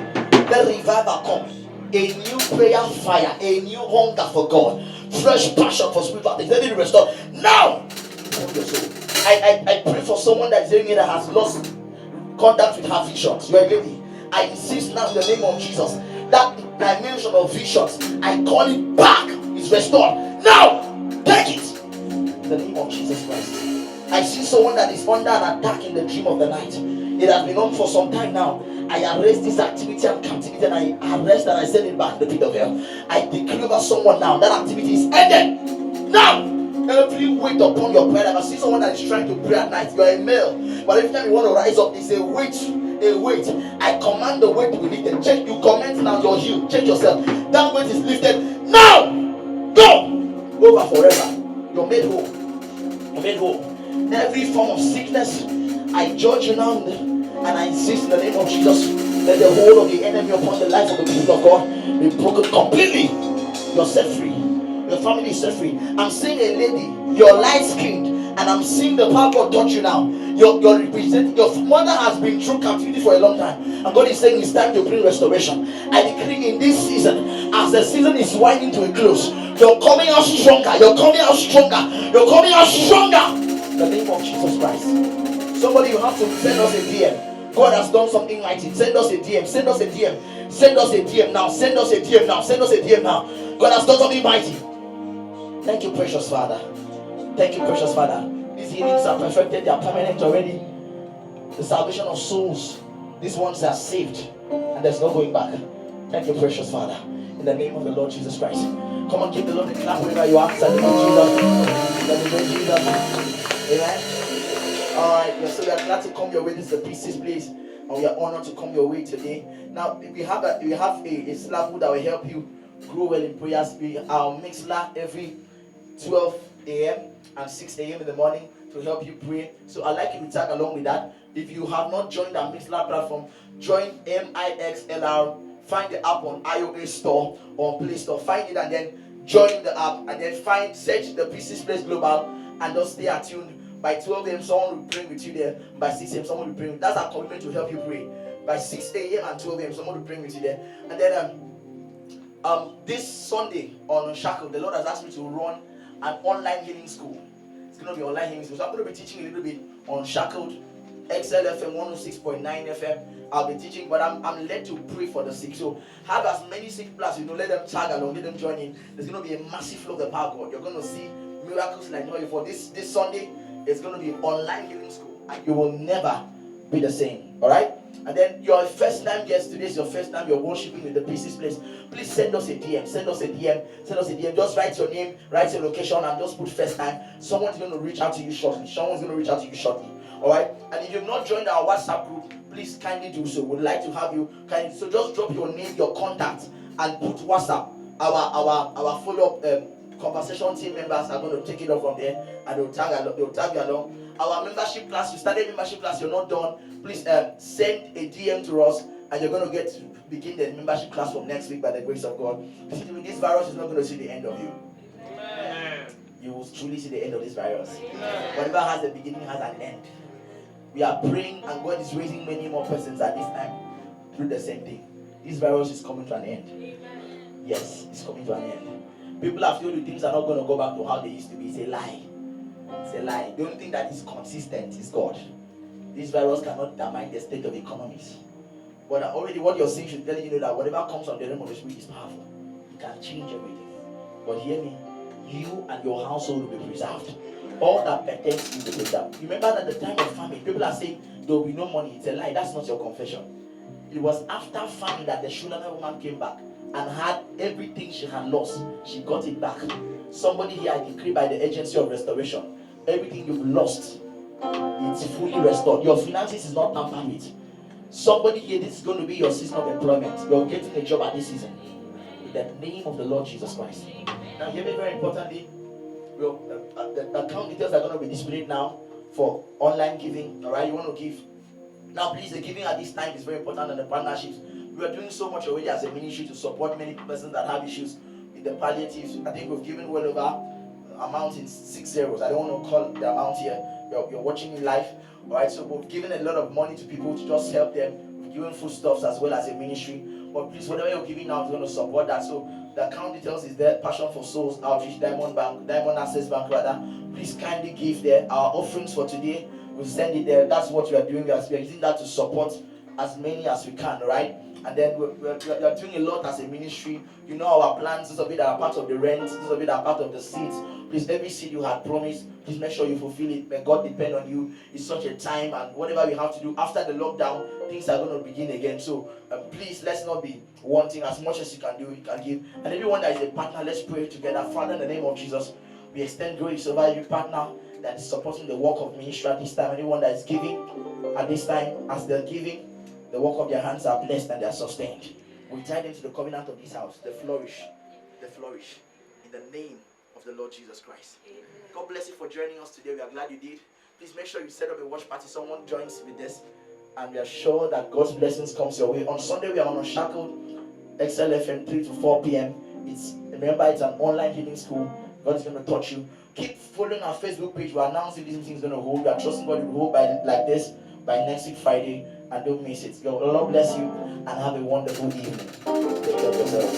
Let revival come. A new prayer fire, a new hunger for God, fresh passion for spiritual things. Let it restore now. I pray for someone that is hearing me that has lost contact with her visions. You are a lady. I insist now in the name of Jesus that dimension of visions, I call it back. It's restored. Now, take it. In the name of Jesus Christ. I see someone that is under an attack in the dream of the night. It has been on for some time now. I arrest this activity and captivity, and I arrest and I send it back to the pit of hell. I decree over someone now that activity is ended. Now, every weight upon your prayer. I see someone that is trying to pray at night. You are a male, but every time you want to rise up, it's a weight. A weight. I command the weight to be lifted. Check. You comment now. You're healed. Check yourself. That weight is lifted now. Go over forever. You're made whole. You're made whole. Every form of sickness, I judge you now, and I insist in the name of Jesus, let the hold of the enemy upon the life of the people of God be broken completely. You're set free. Your family is set free. I'm seeing a lady, you're light skinned, and I'm seeing the power of God touch you now. You're representing, your mother has been through captivity for a long time, and God is saying it's time to bring restoration. I decree in this season, as the season is winding to a close, you're coming out stronger. You're coming out stronger. You're coming out stronger. In the name of Jesus Christ. Somebody, you have to send us a DM. God has done something mighty. Send us a DM. Send us a DM. Send us a DM now. Send us a DM now. Send us a DM now. God has done something mighty. Thank you, precious Father. Thank you, precious Father. These healings are perfected. They are permanent already. The salvation of souls These ones are saved, and there's no going back. Thank you, precious Father. In the name of the Lord Jesus Christ. Come on, give the Lord a clap wherever you are. Celebrate Jesus. Amen. Alright, so we are glad to come your way. This is the pieces, please. And we are honored to come your way today. Now, we have a Slack that will help you grow well in prayers. Our Mixler every 12 a.m. and 6 a.m. in the morning to help you pray. So I'd like you to tag along with that. If you have not joined our Mixler platform, join MIXLR. Find the app on iOS Store or Play Store. Find it and then join the app, and then search the Pieces Place Global, and just stay attuned. By 12 a.m. someone will pray with you there. By 6 a.m. someone will pray with you. That's our commitment to help you pray. By 6 a.m. and 12 a.m. someone will pray with you there. And then this Sunday on Unshackled, the Lord has asked me to run an online healing school. It's going to be online healing school. So I'm going to be teaching a little bit on Shackled, XLFM 106.9 FM. I'll be teaching, but I'm led to pray for the sick. So have as many sick people as let them tag along, let them join in. There's going to be a massive flow of the power of God. You're going to see miracles like never before. This Sunday, it's going to be online healing school, and you will never be the same. All right? And then your first time guest, today is your first time you're worshiping with the Pieces Place. Please send us a DM. Send us a DM. Just write your name, write your location, and just put first time. Someone's going to reach out to you shortly. All right? And if you've not joined our WhatsApp group, please kindly do so. We'd like to have you kindly. So just drop your name, your contact, and put WhatsApp. Our follow-up conversation team members are going to take it up from there, and they'll tag you along. Our membership class, you started membership class, you're not done. Please send a DM to us, and you're going to get to begin the membership class from next week by the grace of God. With this virus is not going to see the end of you. Amen. You will truly see the end of this virus. Amen. Whatever has a beginning has an end. We are praying, and God is raising many more persons at this time to do the same thing. This virus is coming to an end. Amen. Yes, it's coming to an end. People have told you things are not going to go back to how they used to be. It's a lie. It's a lie. The only thing that is consistent is God. This virus cannot determine the state of economies. But already what you're saying should tell you that whatever comes from the realm of the Spirit is powerful. It can change everything. But hear me, you and your household will be preserved. All that pertains to you will be preserved. Remember that the time of famine, people are saying there will be no money. It's a lie. That's not your confession. It was after famine that the Shulamite woman came back and had everything she had lost. She got it back. Somebody here, I decree by the agency of restoration, everything you've lost, it's fully restored. Your finances is not tampered with. Somebody here, this is going to be your season of employment. You're getting a job at this season. In the name of the Lord Jesus Christ. Now, hear me very importantly. The account details are going to be displayed now for online giving. Alright, you want to give. Now, please, the giving at this time is very important, and the partnerships. We are doing so much already as a ministry to support many persons that have issues with the palliatives. I think we've given well over amount in 6 zeros. I don't want to call the amount here. You're watching me live. Alright, so we've given a lot of money to people to just help them. We've given foodstuffs as well as a ministry. But please, whatever you're giving now is going to support that. So the account details is there. Passion for Souls Outreach, Diamond Access Bank rather. Please kindly give there. Our offerings for today, we'll send it there. That's what we are doing. We are using that to support as many as we can, right? And then we are doing a lot as a ministry. You know our plans. Those of you that are part of the rent, those of you that are part of the seeds. Please, every seed you had promised, please make sure you fulfill it. May God depend on you. It's such a time, and whatever we have to do after the lockdown, things are going to begin again. So please, let's not be wanting. As much as you can do, you can give. And everyone that is a partner, let's pray together. Father, in the name of Jesus, we extend grace over every partner that is supporting the work of ministry at this time. Anyone that is giving at this time, as they're giving, the work of their hands are blessed and they are sustained. We tie them to the covenant of this house. They flourish. In the name of the Lord Jesus Christ. Amen. God bless you for joining us today. We are glad you did. Please make sure you set up a watch party. Someone joins with this. And we are sure that God's blessings comes your way. On Sunday, we are on Unshackled, XLFM 3 to 4 p.m. Remember, it's an online healing school. God is going to touch you. Keep following our Facebook page. We're announcing this meeting is going to hold. We are trusting God will hold like this by next week Friday. And don't miss it. God bless you and have a wonderful evening. Take care of yourself.